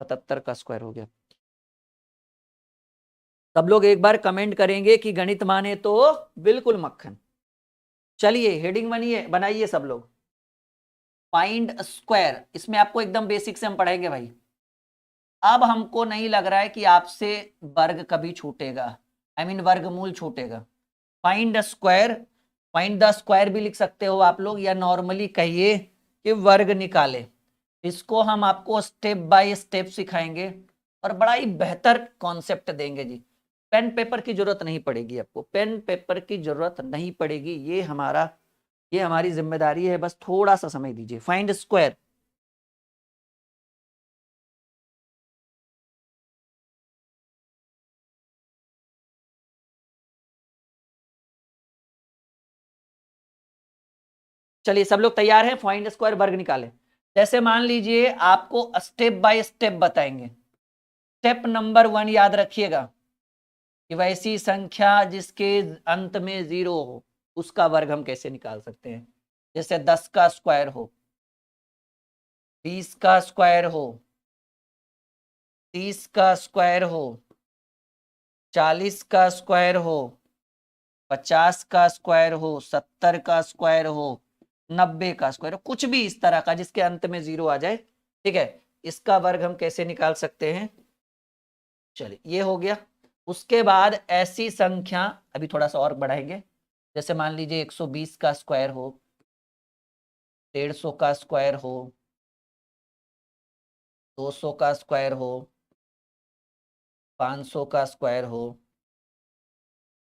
77 का स्क्वायर हो गया। सब लोग एक बार कमेंट करेंगे कि गणित माने तो बिल्कुल मक्खन। चलिए हेडिंग बनाइए सब लोग। फाइंड स्क्वायर, इसमें आपको एकदम बेसिक से हम पढ़ाएंगे भाई। अब हमको नहीं लग रहा है कि आपसे वर्ग कभी छूटेगा, आई मीन वर्गमूल छूटेगा। Find square, find the square भी लिख सकते हो आप लोग, या नॉर्मली कहिए कि वर्ग निकाले। इसको हम आपको स्टेप बाय स्टेप सिखाएंगे और बड़ा ही बेहतर कॉन्सेप्ट देंगे जी। पेन पेपर की जरूरत नहीं पड़ेगी आपको, पेन पेपर की जरूरत नहीं पड़ेगी, ये हमारी जिम्मेदारी है। बस थोड़ा सा समय दीजिए। फाइंड स्क्वायर, चलिए सब लोग तैयार हैं? फाइंड स्क्वायर वर्ग निकाले। जैसे मान लीजिए आपको स्टेप बाय स्टेप बताएंगे। स्टेप नंबर 1 याद रखिएगा कि वैसी संख्या जिसके अंत में 0 हो उसका वर्ग हम कैसे निकाल सकते हैं। जैसे 10 का स्क्वायर हो, 20 का स्क्वायर हो, 30 का स्क्वायर हो, 40 का स्क्वायर हो, 50 का स्क्वायर हो, 70 का स्क्वायर हो, 90 का स्क्वायर हो, कुछ भी इस तरह का जिसके अंत में 0 आ जाए, ठीक है, इसका वर्ग हम कैसे निकाल सकते हैं। चलिए ये हो गया। उसके बाद ऐसी संख्या, अभी थोड़ा सा और बढ़ाएंगे। जैसे मान लीजिए 120 का स्क्वायर हो, 150 का स्क्वायर हो, 200 का स्क्वायर हो, 500 का स्क्वायर हो,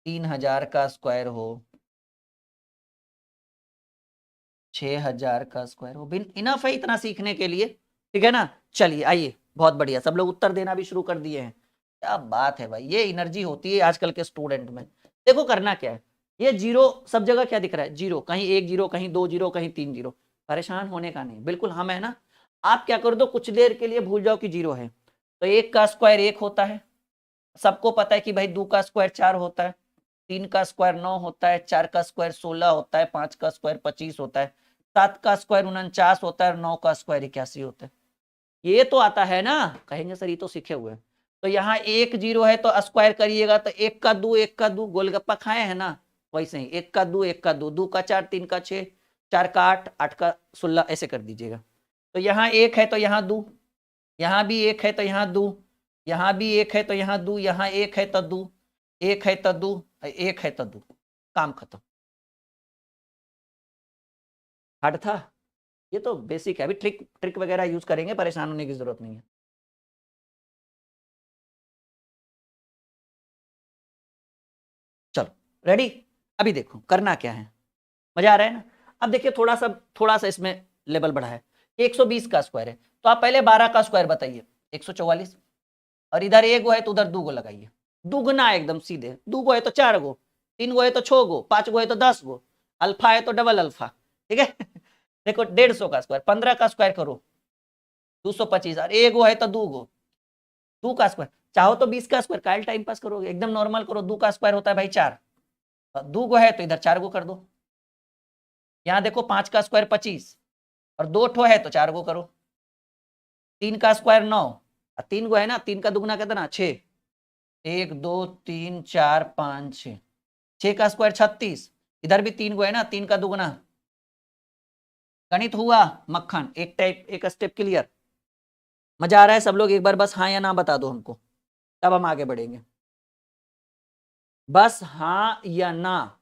3000 का स्क्वायर हो, 6000 का स्क्वायर हो। बिन इनफ है इतना सीखने के लिए, ठीक है ना। चलिए आइए, बहुत बढ़िया, सब लोग उत्तर देना भी शुरू कर दिए हैं। क्या बात है भाई, ये एनर्जी होती है आजकल के स्टूडेंट में। देखो करना क्या है, ये 0 सब जगह क्या दिख रहा है, 0, कहीं 1 0, कहीं 2 0, कहीं 3 0। परेशान होने का नहीं, बिल्कुल हम है ना। आप क्या कर दो, कुछ देर के लिए भूल जाओ कि 0 है। तो 1 का स्क्वायर 1 होता है, सबको पता है कि भाई 2 का स्क्वायर 4 होता है, 3 का स्क्वायर 9 होता है, 4 का स्क्वायर 16 होता है, 5 का स्क्वायर 25 होता है, 7 का स्क्वायर 49 होता है और 9 का स्क्वायर 81 होता है। ये तो आता है ना। कहेंगे सर ये तो सीखे हुए हैं। तो यहाँ 1 0 है तो स्क्वायर करिएगा तो 1 का 2, 1 का 2, गोलगप्पा खाए हैं ना, वैसे ही 1 का 2, 1 का 2, 2 का 4, 3 का 6, 4 का 8, 8 का 16, ऐसे कर दीजिएगा। तो यहाँ 1 है तो यहाँ 2, यहाँ भी 1 है तो यहाँ 2, यहाँ भी 1 है तो यहाँ 2, यहाँ 1 है तो 2, 1 है तो 2, 1 है तो 2, काम खत्म। हार्ड था? ये तो बेसिक है, अभी ट्रिक ट्रिक वगैरह यूज करेंगे, परेशान होने की जरूरत नहीं है। चलो रेडी। अभी देखो करना क्या है, मजा आ रहा है ना। अब देखिए थोड़ा सा इसमें लेवल बढ़ा है। 120 का स्क्वायर है तो आप पहले 12 का स्क्वायर बताइए, 144। और इधर 1 गो है तो उधर 2 गो लगाइए, दुगना एकदम सीधे। 2 गो है तो 4 गो, 3 गो है तो 6 गो, 5 गो है तो 10 गो, अल्फा है तो डबल अल्फा, ठीक है। देखो 150 का स्क्वायर, 15 का स्क्वायर करो 225, और 1 गो है तो 2 गो, 2 का स्क्वायर चाहो तो 20 का स्क्वायर, काल टाइम पास करोगे, एकदम नॉर्मल करो। 2 का स्क्वायर होता है भाई 4, 2 गो है तो इधर 4 गो कर दो। यहाँ देखो 5 का स्क्वायर 25 और 2 ठो है तो 4 गो करो। 3 का स्क्वायर 9 और 3 गो है ना, 3 का दुगना कितना 6, 1 2 3 4 5 6, 6 का स्क्वायर 36, इधर भी 3 गो है ना, 3 का दुगना। गणित हुआ मक्खन, एक टाइप एक स्टेप क्लियर। मजा आ रहा है सब लोग? एक बार बस हाँ या ना बता दो हमको, तब हम आगे बढ़ेंगे। बस हाँ या ना।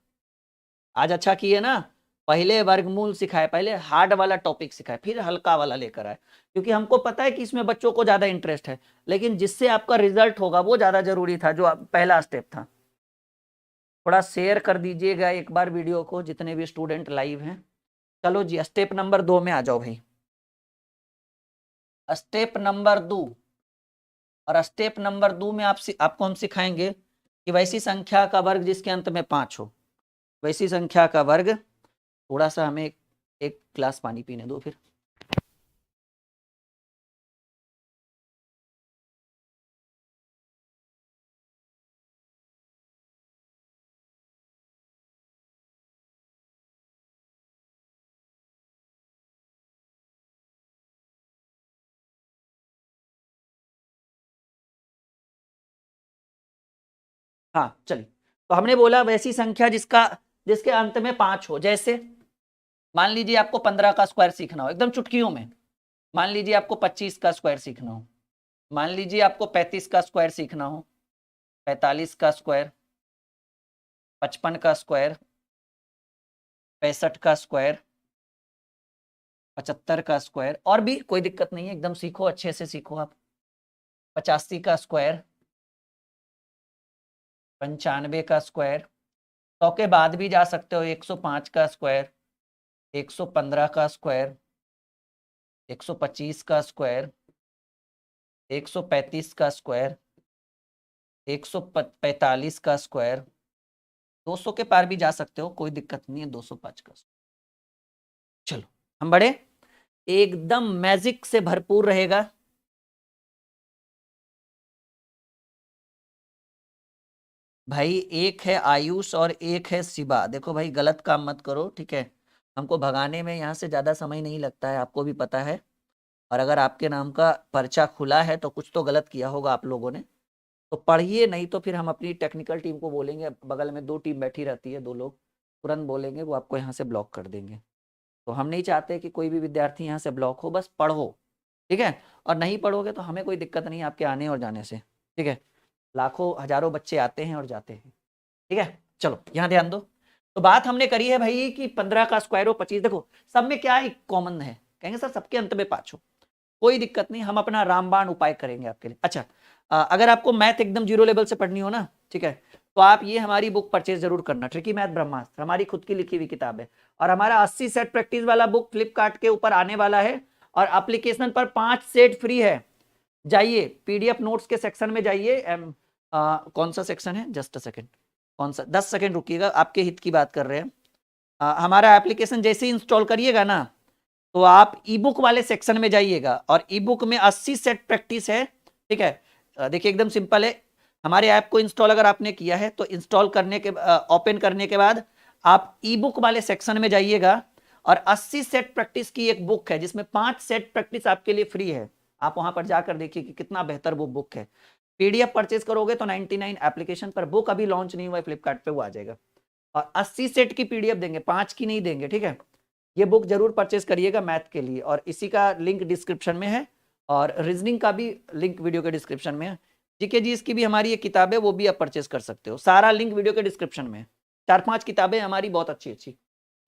आज अच्छा किए ना, पहले वर्गमूल सिखाए, पहले हार्ड वाला टॉपिक सिखाए, फिर हल्का वाला लेकर आए, क्योंकि हमको पता है कि इसमें बच्चों को ज्यादा इंटरेस्ट है, लेकिन जिससे आपका रिजल्ट होगा वो ज्यादा जरूरी था, जो पहला स्टेप था। थोड़ा शेयर कर दीजिएगा एक बार वीडियो को, जितने भी स्टूडेंट लाइव हैं। चलो जी स्टेप नंबर 2 में आ जाओ भाई। स्टेप नंबर 2, और स्टेप नंबर 2 में आपको हम सिखाएंगे कि वैसी संख्या का वर्ग जिसके अंत में 5 हो, वैसी संख्या का वर्ग। थोड़ा सा हमें एक गिलास पानी पीने दो फिर। हाँ चलिए, तो हमने बोला वैसी संख्या जिसके अंत में 5 हो। जैसे मान लीजिए आपको 15 का स्क्वायर सीखना हो एकदम चुटकियों में, मान लीजिए आपको 25 का स्क्वायर सीखना हो, मान लीजिए आपको 35 का स्क्वायर सीखना हो, 45 का स्क्वायर, 55 का स्क्वायर, 65 का स्क्वायर, 75 का स्क्वायर, और भी कोई दिक्कत नहीं है, एकदम सीखो, अच्छे से सीखो आप। 85 का स्क्वायर, 95 का स्क्वायर, 100 के बाद भी जा सकते हो, 105 का स्क्वायर, 115 का स्क्वायर, 125 का स्क्वायर, 135 का स्क्वायर, 145 का स्क्वायर, 200 के पार भी जा सकते हो, कोई दिक्कत नहीं है, 205 का। चलो हम बढ़े, एकदम मैजिक से भरपूर रहेगा। भाई एक है आयुष और एक है शिवा। देखो भाई गलत काम मत करो, ठीक है, हमको भगाने में यहाँ से ज्यादा समय नहीं लगता है, आपको भी पता है। और अगर आपके नाम का पर्चा खुला है तो कुछ तो गलत किया होगा आप लोगों ने, तो पढ़िए, नहीं तो फिर हम अपनी टेक्निकल टीम को बोलेंगे, बगल में 2 टीम बैठी रहती है, 2 लोग तुरंत बोलेंगे, वो आपको यहाँ से ब्लॉक कर देंगे। तो हम नहीं चाहते कि कोई भी विद्यार्थी यहाँ से ब्लॉक हो, बस पढ़ो, ठीक है। और नहीं पढ़ोगे तो हमें कोई दिक्कत नहीं है आपके आने और जाने से, ठीक है। लाखों हजारों बच्चे आते हैं और जाते हैं, ठीक है। चलो यहाँ ध्यान दो। तो बात हमने करी है भाई कि 15 का स्क्वायर हो 25, देखो सब में क्या कॉमन है, कहेंगे सर सबके अंत में 5 हो, कोई दिक्कत नहीं, हम अपना रामबाण उपाय करेंगे आपके लिए। अच्छा, अगर आपको मैथ एकदम 0 लेवल से पढ़नी हो ना, ठीक है, तो आप ये हमारी बुक परचेज जरूर करना, ट्रिकी मैथ ब्रह्मास्त्र, हमारी खुद की लिखी हुई किताब है। और हमारा 80 सेट प्रैक्टिस वाला बुक फ्लिपकार्ट के ऊपर आने वाला है, और एप्लीकेशन पर 5 सेट फ्री है। जाइए पीडीएफ नोट्स के सेक्शन में जाइए, कौन सा सेक्शन है, जस्ट अ सेकंड, कौन सा, 10 सेकंड रुकिएगा, आपके हित की बात कर रहे हैं। हमारा एप्लीकेशन जैसे ही इंस्टॉल करिएगा ना, तो आप ई बुक वाले सेक्शन में जाइएगा, और ई बुक में 80 सेट प्रैक्टिस है, ठीक है। देखिए एकदम सिंपल है, हमारे ऐप को इंस्टॉल अगर आपने किया है तो इंस्टॉल करने के ओपन करने के बाद आप ई बुक वाले सेक्शन में जाइएगा, और 80 सेट प्रैक्टिस की एक बुक है जिसमें 5 सेट प्रैक्टिस आपके लिए फ्री है। आप वहां पर जाकर देखिए कि कितना बेहतर वो बुक है। पीडीएफ परचेज करोगे तो 99 एप्लीकेशन पर, बुक अभी लॉन्च नहीं हुआ है फ्लिपकार्ट पे, वो आ जाएगा। और 80 सेट की पीडीएफ देंगे, 5 की नहीं देंगे, ठीक है। ये बुक जरूर परचेज करिएगा मैथ के लिए, और इसी का लिंक डिस्क्रिप्शन में है, और रीजनिंग का भी लिंक वीडियो के डिस्क्रिप्शन में है। जीके जी इसकी भी हमारी एक किताब है, वो भी आप परचेज कर सकते हो, सारा लिंक वीडियो के डिस्क्रिप्शन में है। 4-5 किताबें हमारी बहुत अच्छी अच्छी।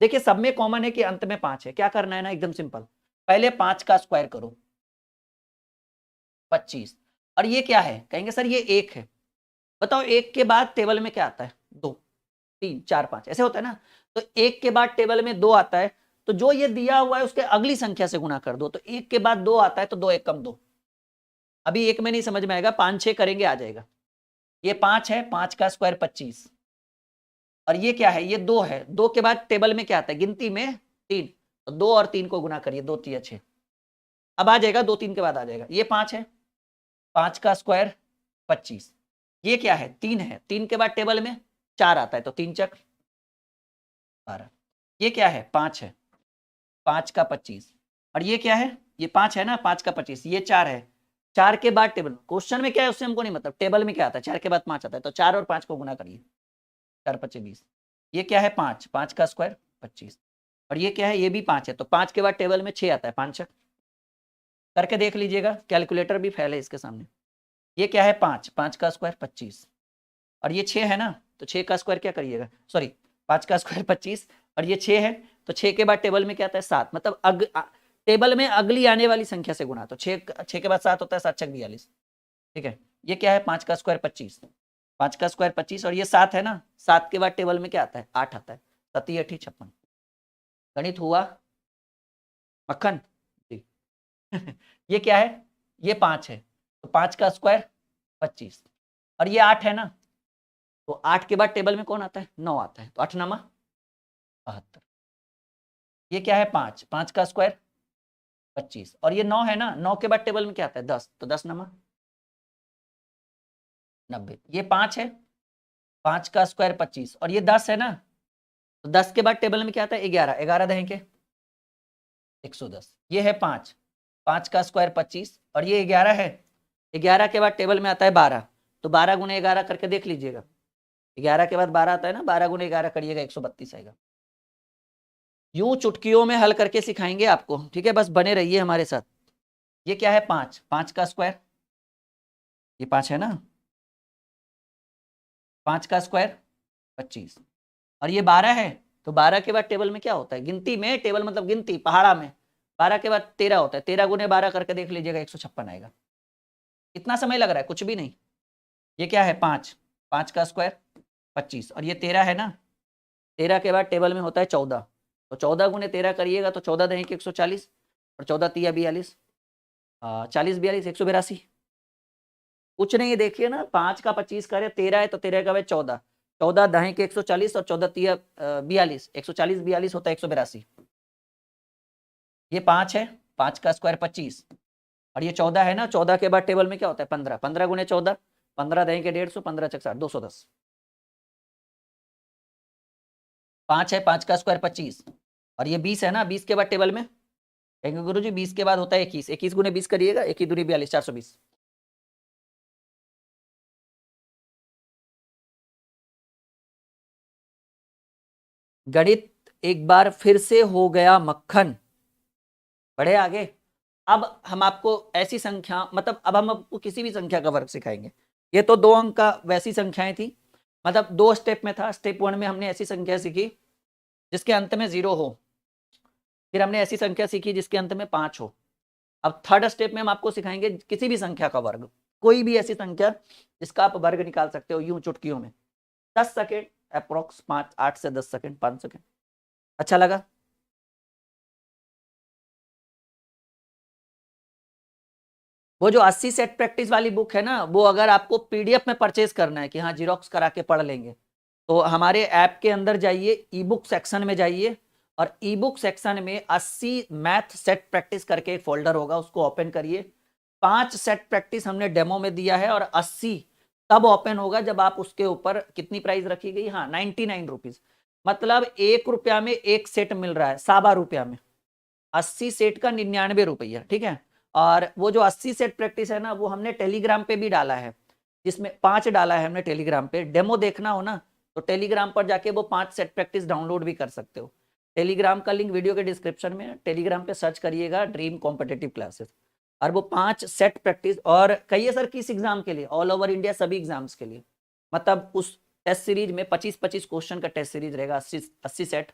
देखिए सब में कॉमन है कि अंत में 5 है। क्या करना है ना, एकदम सिंपल, पहले 5 का स्क्वायर करो, 25, और ये क्या है, कहेंगे सर ये 1 है। बताओ 1 के बाद टेबल में क्या आता है, 2, 3, 4, 5 ऐसे होता है ना। तो 1 के बाद टेबल में 2 आता है, तो जो ये दिया हुआ है उसके अगली संख्या से गुणा कर दो। तो 1 के बाद 2 आता है, तो 2 1 कम 2। अभी 1 में नहीं समझ में आएगा, 5 6 करेंगे आ जाएगा। ये 5 है, 5 का स्क्वायर 25, और ये क्या है, ये 2 है, 2 के बाद टेबल में क्या आता है, गिनती में 3, तो 2 और 3 को गुणा करिए, 2 3 6, अब आ जाएगा, 2 3 के बाद आ जाएगा। ये 5 है, 5 का स्क्वायर 25, ये क्या है, 3 है, 3 के बाद टेबल में 4 आता है, तो 3 चक 12। ये क्या है, 5 है, 5 का 25, और ये क्या है, ये 5 है ना, 5 का 25, ये 4 है, 4 के बाद टेबल, क्वेश्चन में क्या है उससे हमको नहीं मतलब, टेबल में क्या आता है, 4 के बाद 5 आता है, तो 4 और 5 को गुणा करिए, 4 5 20। ये क्या है, 5, 5 का स्क्वायर 25, और ये क्या है, ये भी 5 है, तो 5 के बाद टेबल में 6 आता है, 5 करके देख लीजिएगा, कैलकुलेटर भी फैल है इसके सामने। ये क्या है, 5, 5 का स्क्वायर 25, और ये 6 है ना, तो 6 का स्क्वायर क्या करिएगा, सॉरी 5 का स्क्वायर 25, और ये 6 है, तो 6 के बाद टेबल में क्या आता है, 7, मतलब टेबल में अगली आने वाली संख्या से गुणा, तो 6 के बाद 7 होता है, 7 छक 42, ठीक है। ये क्या है, 5 का स्क्वायर 25, 5 का स्क्वायर 25, और ये 7 है ना, 7 के बाद टेबल में क्या आता है, 8 आता है, 7 8 56। गणित हुआ मक्खन जी। ये क्या है, ये 5 है, तो 5 का स्क्वायर 25, और ये 8 है ना, तो 8 के बाद टेबल में कौन आता है, 9 आता है, तो 8 नमा 72। ये क्या है, 5, 5 का स्क्वायर 25, और ये 9 है ना, 9 के बाद टेबल में क्या आता है, 10, तो 10 नमा 90। ये 5 है, 5 का स्क्वायर 25, और ये 10 है ना, तो 10 के बाद टेबल में क्या आता है, 11, 11 दहें के 110। ये है 5, 5 का स्क्वायर 25, और ये 11 है, 11 के बाद टेबल में आता है 12, तो 12 गुणे 11 करके देख लीजिएगा, 11 के बाद 12 आता है ना, 12 गुणे 11 करिएगा 132 आएगा। यूं चुटकियों में हल करके सिखाएंगे आपको, ठीक है, बस बने रहिए हमारे साथ। ये क्या है, 5, 5 का स्क्वायर, ये 5 है ना, 5 का स्क्वायर 25, और ये 12 है, तो 12 के बाद टेबल में क्या होता है, गिनती में, टेबल मतलब गिनती पहाड़ा में, 12 के बाद 13 होता है, 13 गुने 12 करके देख लीजिएगा 156 आएगा। कितना समय लग रहा है, कुछ भी नहीं। ये क्या है, 5, 5 का स्क्वायर 25, और ये 13 है ना, 13 के बाद टेबल में होता है 14, तो 14 गुने 13 करिएगा तो 14 दहें के 140, और 14 तिया 42, 40 42 182। कुछ नहीं, देखिए ना, 5 का 25 करे 13 है, तो 13 का 14, 14 दहें के 140, और 14 तिया 42, 140 42 होता है 182। ये 5 है, 5 का स्क्वायर 25, और ये 14 है ना, 14 के बाद टेबल में क्या होता है 15, 15 गुने 14, 15 दहें के 150, 15 चक 60, 210। 5 है, 5 का स्क्वायर 25, और ये 20 है ना, 20 के बाद टेबल में कहेंगे गुरु जी 20 के बाद होता है 21, 21 गुने 20 करिएगा, 21 दूनी 42, 420। गणित एक बार फिर से हो गया मक्खन। बढ़े आगे। अब हम आपको ऐसी संख्या, मतलब अब हम आपको किसी भी संख्या का वर्ग सिखाएंगे। ये तो 2 अंक का वैसी संख्याएं थी, मतलब 2 स्टेप में था। स्टेप 1 में हमने ऐसी संख्या सीखी जिसके अंत में 0 हो, फिर हमने ऐसी संख्या सीखी जिसके अंत में 5 हो। अब थर्ड स्टेप में हम आपको सिखाएंगे किसी भी संख्या का वर्ग, कोई भी ऐसी संख्या जिसका आप वर्ग निकाल सकते हो यूं चुटकियों में। 10 सेकेंड अप्रोक्स, 5 8 से 10 सेकेंड, 5 सेकेंड। अच्छा लगा? वो जो 80 सेट प्रैक्टिस वाली बुक है ना, वो अगर आपको पीडीएफ में परचेज करना है कि हाँ जीरोक्स करा के पढ़ लेंगे, तो हमारे ऐप के अंदर जाइए, ई बुक सेक्शन में जाइए, और ई बुक सेक्शन में 80 मैथ सेट प्रैक्टिस करके एक फोल्डर होगा, उसको ओपन करिए। 5 सेट प्रैक्टिस हमने डेमो में दिया है, और 80 तब ओपन होगा जब आप उसके ऊपर, कितनी प्राइस रखी गई, हाँ 99 रुपीज, मतलब 1 रुपया में एक सेट मिल रहा है, 1.25 रुपया में 80 सेट का 99 रुपया, ठीक है। और वो जो 80 सेट प्रैक्टिस है ना, वो हमने टेलीग्राम पे भी डाला है, जिसमें 5 डाला है हमने टेलीग्राम पे। डेमो देखना हो ना, तो टेलीग्राम पर जाके वो 5 सेट प्रैक्टिस डाउनलोड भी कर सकते हो। टेलीग्राम का लिंक वीडियो के डिस्क्रिप्शन में, टेलीग्राम पे सर्च करिएगा ड्रीम कॉम्पिटेटिव क्लासेस, और वो 5 सेट प्रैक्टिस, और कहिए सर किस एग्जाम के लिए, ऑल ओवर इंडिया सभी एग्जाम्स के लिए, मतलब उस टेस्ट सीरीज में 25-25 क्वेश्चन का टेस्ट सीरीज रहेगा, 80 सेट।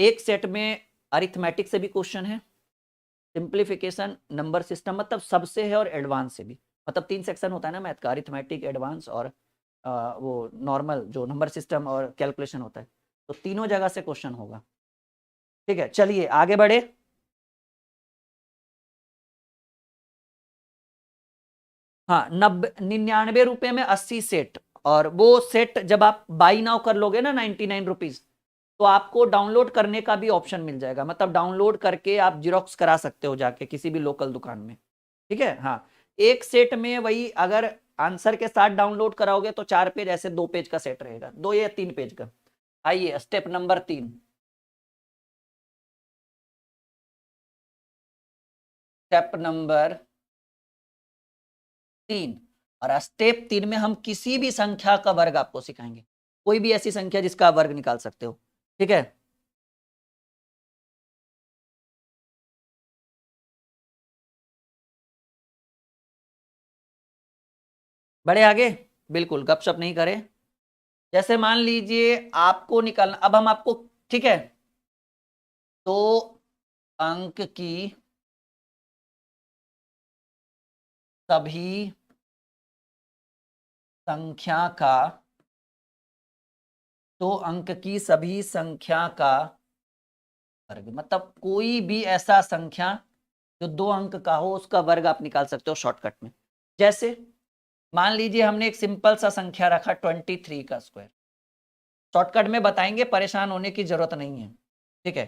एक सेट में अरिथमेटिक से भी क्वेश्चन है, सिंप्लीफिकेशन, नंबर सिस्टम, मतलब सबसे है, और एडवांस से भी, मतलब 3 सेक्शन होता है ना मैथ का, अरिथमेटिक, एडवांस, और वो नॉर्मल जो नंबर सिस्टम और कैलकुलेशन होता है, तो तीनों जगह से क्वेश्चन होगा। ठीक है, चलिए आगे बढ़े। हाँ, 99 रुपए में 80 सेट, और वो सेट जब आप बाई नाउ कर लोगे ना 99 रुपीज, तो आपको डाउनलोड करने का भी ऑप्शन मिल जाएगा, मतलब डाउनलोड करके आप जीरोक्स करा सकते हो जाके किसी भी लोकल दुकान में। ठीक है, हाँ, एक सेट में वही, अगर आंसर के साथ डाउनलोड कराओगे तो 4 पेज, ऐसे 2 पेज का सेट रहेगा, 2 या 3 पेज का। आइए स्टेप नंबर 3। स्टेप नंबर 3, और स्टेप 3 में हम किसी भी संख्या का वर्ग आपको सिखाएंगे, कोई भी ऐसी संख्या जिसका आप वर्ग निकाल सकते हो। ठीक है, बड़े आगे, बिल्कुल गपशप नहीं करें। जैसे मान लीजिए आपको निकालना, अब हम आपको, ठीक है, तो अंक की सभी संख्या का, तो अंक की सभी संख्या का वर्ग, मतलब कोई भी ऐसा संख्या जो 2 अंक का हो उसका वर्ग आप निकाल सकते हो शॉर्टकट में। जैसे मान लीजिए हमने एक सिंपल सा संख्या रखा 23 का स्क्वायर, शॉर्टकट में बताएंगे, परेशान होने की जरूरत नहीं है, ठीक है।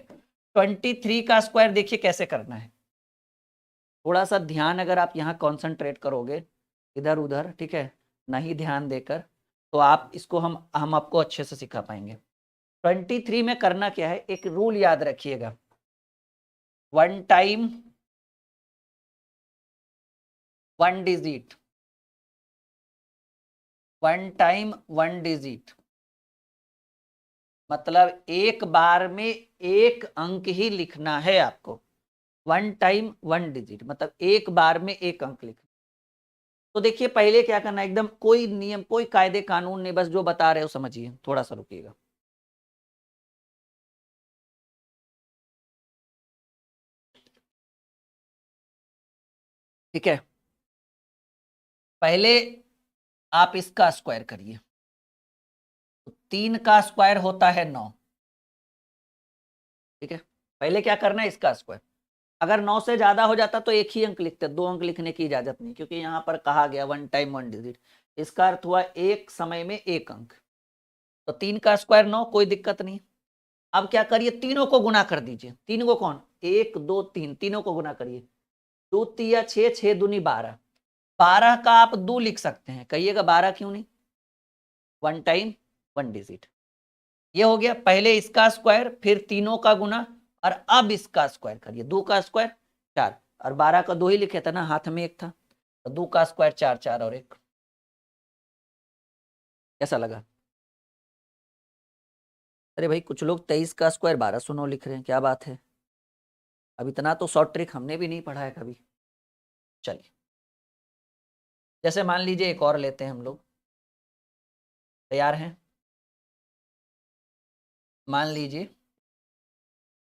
23 का स्क्वायर देखिए कैसे करना है, थोड़ा सा ध्यान अगर आप यहाँ कॉन्सेंट्रेट करोगे इधर उधर, ठीक है, नहीं ध्यान देकर, तो आप इसको हम आपको अच्छे से सिखा पाएंगे। 23 में करना क्या है, एक रूल याद रखिएगा, 1 टाइम 1 डिजिट, 1 टाइम 1 डिजिट, मतलब एक बार में एक अंक ही लिखना है आपको। 1 टाइम 1 डिजिट मतलब एक बार में एक अंक लिखना। तो देखिए पहले क्या करना है, एकदम कोई नियम कोई कायदे कानून नहीं, बस जो बता रहे हो समझिए, थोड़ा सा रुकिएगा। ठीक है, पहले आप इसका स्क्वायर करिए, तो 3 का स्क्वायर होता है 9, ठीक है। पहले क्या करना है, इसका स्क्वायर, अगर 9 से ज्यादा हो जाता तो एक ही अंक लिखते, 2 अंक लिखने की इजाजत नहीं, क्योंकि यहाँ पर कहा गया 1 टाइम 1 डिजिट, इसका अर्थ हुआ एक समय में एक अंक। तो 3 का स्क्वायर 9, कोई दिक्कत नहीं। अब क्या करिए, तीनों को गुना कर दीजिए, तीन को कौन, 1 2 3, तीनों को गुना करिए, 2 तिया 6, 6 दूनी 12, 12 का आप 2 लिख सकते हैं, कहिएगा 12 क्यों नहीं, 1 टाइम 1 डिजिट। ये हो गया पहले इसका स्क्वायर, फिर तीनों का गुना, और अब इसका स्क्वायर करिए, 2 का स्क्वायर 4, और 12 का 2 ही लिखे था ना, हाथ में एक था, तो 2 का स्क्वायर 4, 4 और 1। कैसा लगा? अरे भाई कुछ लोग 23 का स्क्वायर 1209 लिख रहे हैं, क्या बात है, अब इतना तो शॉर्ट ट्रिक हमने भी नहीं पढ़ा है कभी। चलिए, जैसे मान लीजिए एक और लेते हैं हम लोग, तैयार हैं? मान लीजिए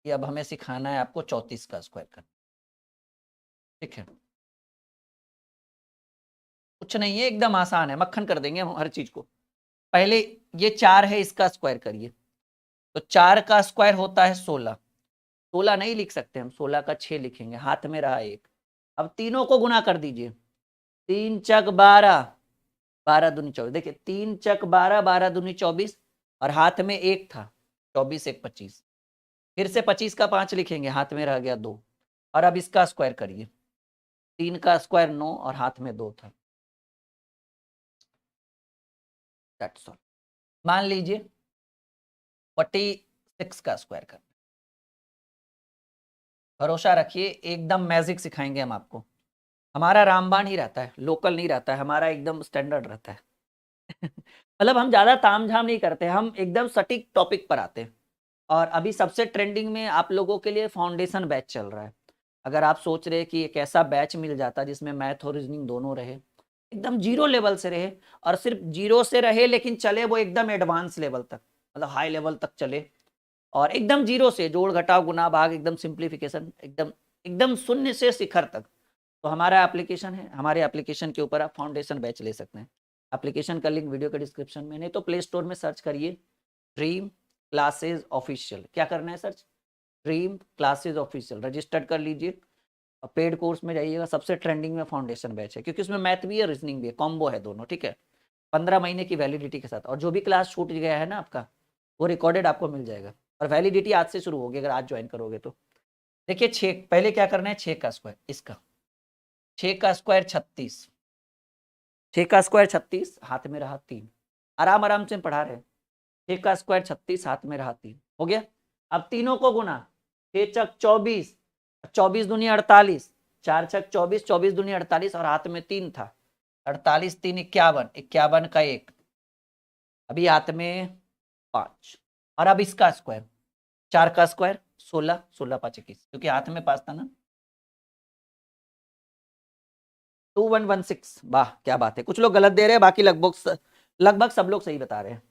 कि अब हमें सिखाना है आपको 34 का स्क्वायर करना, ठीक है। कुछ नहीं है, एकदम आसान है, मक्खन कर देंगे हम हर चीज को। पहले ये 4 है, इसका स्क्वायर करिए, तो 4 का स्क्वायर होता है 16, 16 नहीं लिख सकते हम, 16 का 6 लिखेंगे, हाथ में रहा एक। अब तीनों को गुना कर दीजिए, 3 चक 12, 12 दूनी 24, देखिए 3 चक 12, 12 दूनी 24, और हाथ में एक था, 24 1 25, फिर से 25 का 5 लिखेंगे, हाथ में रह गया 2, और अब इसका स्क्वायर करिए, 3 का स्क्वायर 9 और हाथ में 2 था। That's all. मान लीजिए 46 का स्क्वायर करना, भरोसा रखिए एकदम मैजिक सिखाएंगे हम आपको, हमारा रामबाण ही रहता है, लोकल नहीं रहता है हमारा, एकदम स्टैंडर्ड रहता है। मतलब हम ज्यादा तामझाम नहीं करते, हम एकदम सटीक टॉपिक पर आते हैं। और अभी सबसे ट्रेंडिंग में आप लोगों के लिए फाउंडेशन बैच चल रहा है। अगर आप सोच रहे हैं कि एक ऐसा बैच मिल जाता जिसमें मैथ और रीजनिंग दोनों रहे, एकदम जीरो लेवल से रहे, और सिर्फ जीरो से रहे लेकिन चले वो एकदम एडवांस लेवल तक, मतलब हाई लेवल तक चले, और एकदम जीरो से जोड़ घटाव गुना भाग, एकदम सिंप्लीफिकेशन, एकदम एकदम शून्य से शिखर तक, तो हमारा एप्लीकेशन है, हमारे एप्लीकेशन के ऊपर आप फाउंडेशन बैच ले सकते हैं। एप्लीकेशन का लिंक वीडियो के डिस्क्रिप्शन में, नहीं तो प्ले स्टोर में सर्च करिए ड्रीम क्लासेज ऑफिशियल, क्या करना है search, dream classes official, registered कर लीजिए, और पेड कोर्स में जाइएगा, सबसे ट्रेंडिंग में फाउंडेशन बैच है, क्योंकि उसमें मैथ भी है रीजनिंग भी है, कॉम्बो है दोनों, ठीक है। 15 महीने की वैलिडिटी के साथ, और जो भी क्लास छूट गया है ना आपका, वो रिकॉर्डेड आपको मिल जाएगा, और वैलिडिटी आज से शुरू होगी अगर आज ज्वाइन करोगे तो। देखिए 6 पहले क्या करना है, 6 का स्क्वायर, इसका 6 का स्क्वायर 36, 6 का स्क्वायर 36, हाथ में रहा 3, आराम आराम से पढ़ा रहे हैं, 6 का स्क्वायर 36, हाथ में रहा 3, हो गया। अब तीनों को गुना, 6 चक 24, 24 दूनी 48, 4 चक 24, 24 दूनी 48, और हाथ में 3 था, 48 3 51, 51 का 1, अभी हाथ में 5, और अब इसका स्क्वायर, 4 का स्क्वायर 16, 16 5 21, क्योंकि हाथ में 5 था ना, 2116, वाह क्या बात है, कुछ लोग गलत दे रहे हैं, बाकी लगभग सब लोग सही बता रहे हैं।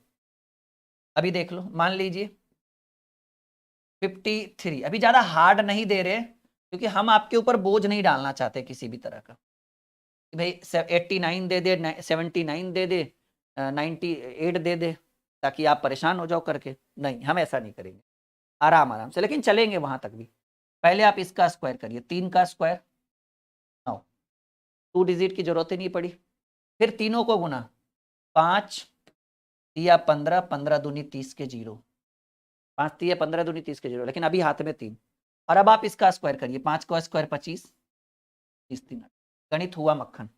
अभी देख लो, मान लीजिए 53, अभी ज्यादा हार्ड नहीं दे रहे, क्योंकि हम आपके ऊपर बोझ नहीं डालना चाहते किसी भी तरह का, भाई 89 दे दे, 79 दे दे, 98 दे दे, ताकि आप परेशान हो जाओ करके, नहीं हम ऐसा नहीं करेंगे, आराम आराम से, लेकिन चलेंगे वहां तक भी। पहले आप इसका स्क्वायर करिए, 3 का स्क्वायर 9, 2 डिजिट की जरूरत ही नहीं पड़ी। फिर तीनों को गुना, 5 या 15, 15 दूनी 30 के 0, 5 या 15 दूनी 30 के 0, लेकिन अभी हाथ में 3। और अब आप इसका स्क्वायर करिए, 5 का स्क्वायर 25, 30 3, गणित हुआ मक्खन।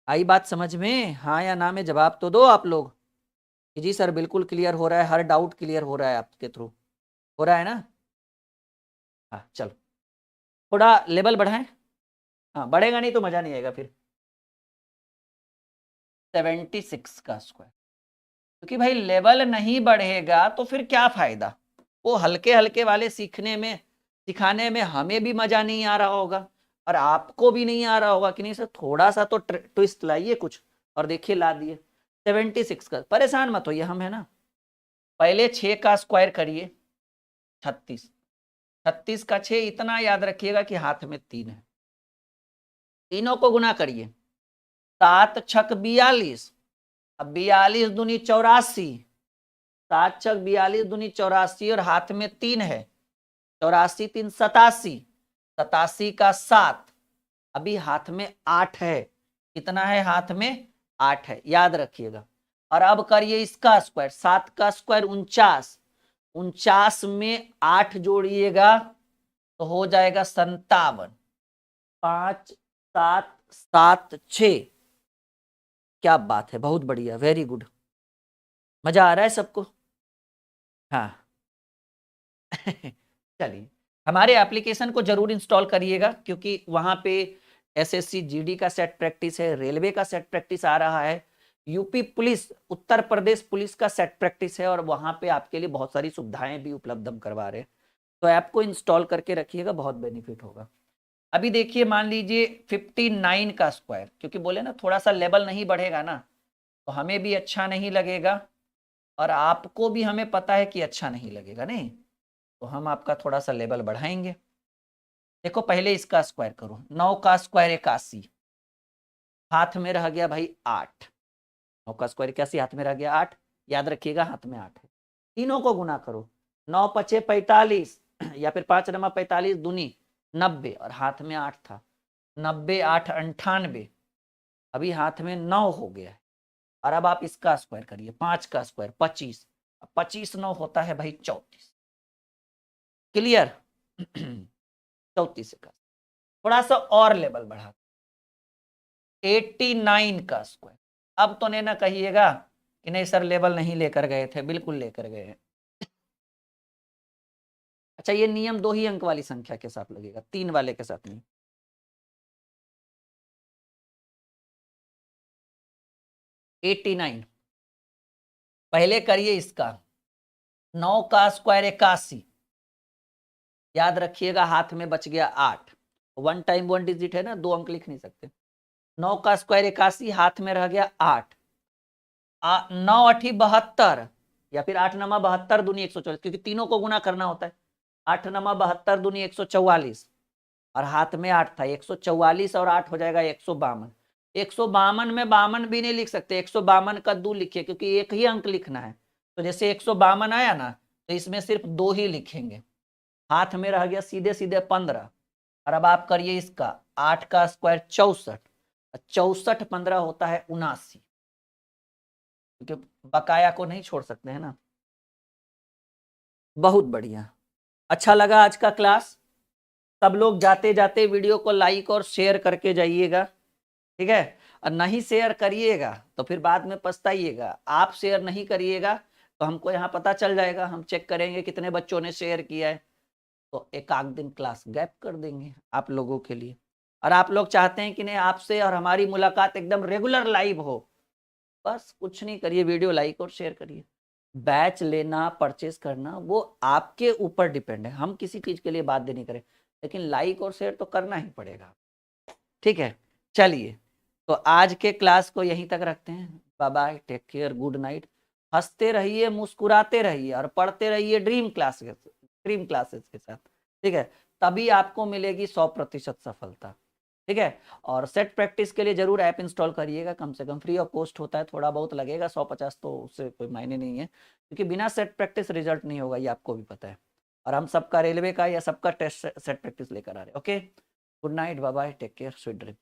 आई बात समझ में? हाँ या ना में जवाब तो दो आप लोग कि जी सर बिल्कुल क्लियर हो रहा है, हर डाउट क्लियर हो रहा है आपके थ्रू, हो रहा है ना? हाँ चलो थोड़ा लेवल बढ़ाएं। हाँ बढ़ेगा नहीं तो मजा नहीं आएगा फिर। 76 का स्क्वायर, क्योंकि भाई लेवल नहीं बढ़ेगा तो फिर क्या फायदा? वो हल्के हल्के वाले सीखने में, सिखाने में हमें भी मजा नहीं आ रहा होगा और आपको भी नहीं आ रहा होगा कि नहीं सर थोड़ा सा तो ट्विस्ट लाइए कुछ, और देखिए ला दिए 76 का। परेशान मत होइए, हम है ना। पहले 6 का स्क्वायर करिए, 36, 36 का 6, इतना याद रखिएगा कि हाथ में 3 है। तीनों को गुना करिए, 7 छक 42, अब 42 दूनी 84, 7 छक 42 दूनी 84 और हाथ में 3 है, 84 3 87, 87 का 7, अभी हाथ में 8 है। कितना है हाथ में? 8 है, याद रखिएगा। और अब करिए इसका स्क्वायर, 7 का स्क्वायर 49, 49 में 8 जोड़िएगा तो हो जाएगा 57, 5 7 7 6। क्या बात है, बहुत बढ़िया, वेरी गुड, मजा आ रहा है सबको? हाँ चलिए हमारे एप्लीकेशन को जरूर इंस्टॉल करिएगा, क्योंकि वहां पे एसएससी जीडी का सेट प्रैक्टिस है, रेलवे का सेट प्रैक्टिस आ रहा है, UP police, Uttar Pradesh police का सेट प्रैक्टिस है, और वहां पे आपके लिए बहुत सारी सुविधाएं भी उपलब्ध हम करवा रहे हैं। तो ऐप को इंस्टॉल करके रखिएगा, बहुत बेनिफिट होगा। अभी देखिए मान लीजिए 59 का स्क्वायर, क्योंकि बोले ना थोड़ा सा लेवल नहीं बढ़ेगा ना तो हमें भी अच्छा नहीं लगेगा और आपको भी हमें पता है कि अच्छा नहीं लगेगा, नहीं तो हम आपका थोड़ा सा लेवल बढ़ाएंगे। देखो पहले इसका स्क्वायर करो, 9 का स्क्वायर 81, हाथ में रह गया भाई 8, 9 का स्क्वायर 81 हाथ में रह गया 8, याद रखिएगा हाथ में 8 है। तीनों को गुना करो, 9 पचे 45 या फिर 5 नमा 45 दूनी 90 और हाथ में 8 था, 90 8 98, अभी हाथ में 9 हो गया है। और अब आप इसका स्क्वायर करिए, 5 का स्क्वायर 25, 25 9 होता है भाई 34, क्लियर 34 का थोड़ा सा और लेवल बढ़ा, 89 का स्क्वायर। अब तो नहीं ना कहिएगा कि नहीं सर लेवल नहीं लेकर गए थे, बिल्कुल लेकर गए हैं। अच्छा ये नियम 2 ही अंक वाली संख्या के साथ लगेगा, 3 वाले के साथ नहीं। एट्टी 89 पहले करिए इसका, 9 का स्क्वायर 81, याद रखिएगा हाथ में बच गया 8, 1 टाइम 1 डिजिट है ना, 2 अंक लिख नहीं सकते। 9 का स्क्वायर 81, हाथ में रह गया 8, 9 8 72 या फिर 8 नमा 72 दूनी 144, क्योंकि तीनों को गुना करना होता है। 8 नमा 72 दूनी 144 और हाथ में 8 था, 144 और 8 हो जाएगा 152। 152 में 52 भी नहीं लिख सकते, 152 का 2 लिखिए, क्योंकि एक ही अंक लिखना है। तो जैसे 152 आया ना तो इसमें सिर्फ 2 ही लिखेंगे, हाथ में रह गया सीधे सीधे 15। और अब आप करिए इसका, 8 का स्क्वायर 64, 64 15 होता है 79, क्योंकि बकाया को नहीं छोड़ सकते हैं ना। बहुत बढ़िया, अच्छा लगा आज का क्लास। सब लोग जाते जाते वीडियो को लाइक और शेयर करके जाइएगा, ठीक है? और नहीं शेयर करिएगा तो फिर बाद में पछताइएगा। आप शेयर नहीं करिएगा तो हमको यहाँ पता चल जाएगा, हम चेक करेंगे कितने बच्चों ने शेयर किया है, तो एक आध दिन क्लास गैप कर देंगे आप लोगों के लिए। और आप लोग चाहते हैं कि नहीं आपसे और हमारी मुलाकात एकदम रेगुलर लाइव हो, बस कुछ नहीं करिए, वीडियो लाइक और शेयर करिए। बैच लेना परचेस करना वो आपके ऊपर डिपेंड है, हम किसी चीज के लिए बाध्य नहीं करें, लेकिन लाइक और शेयर तो करना ही पड़ेगा, ठीक है? चलिए तो आज के क्लास को यहीं तक रखते हैं, bye bye, take care, good night. हंसते रहिए, मुस्कुराते रहिए और पढ़ते रहिए ड्रीम क्लासेस के साथ, ठीक है। तभी आपको मिलेगी 100% सफलता, ठीक है। और सेट प्रैक्टिस के लिए जरूर ऐप इंस्टॉल करिएगा, कम से कम फ्री ऑफ कॉस्ट होता है, थोड़ा बहुत लगेगा, 150 तो उससे कोई मायने नहीं है, क्योंकि बिना सेट प्रैक्टिस रिजल्ट नहीं होगा, ये आपको भी पता है। और हम सबका रेलवे का या सबका टेस्ट सेट प्रैक्टिस लेकर आ रहे हैं। Okay, good night, bye bye, take care, sweet dream.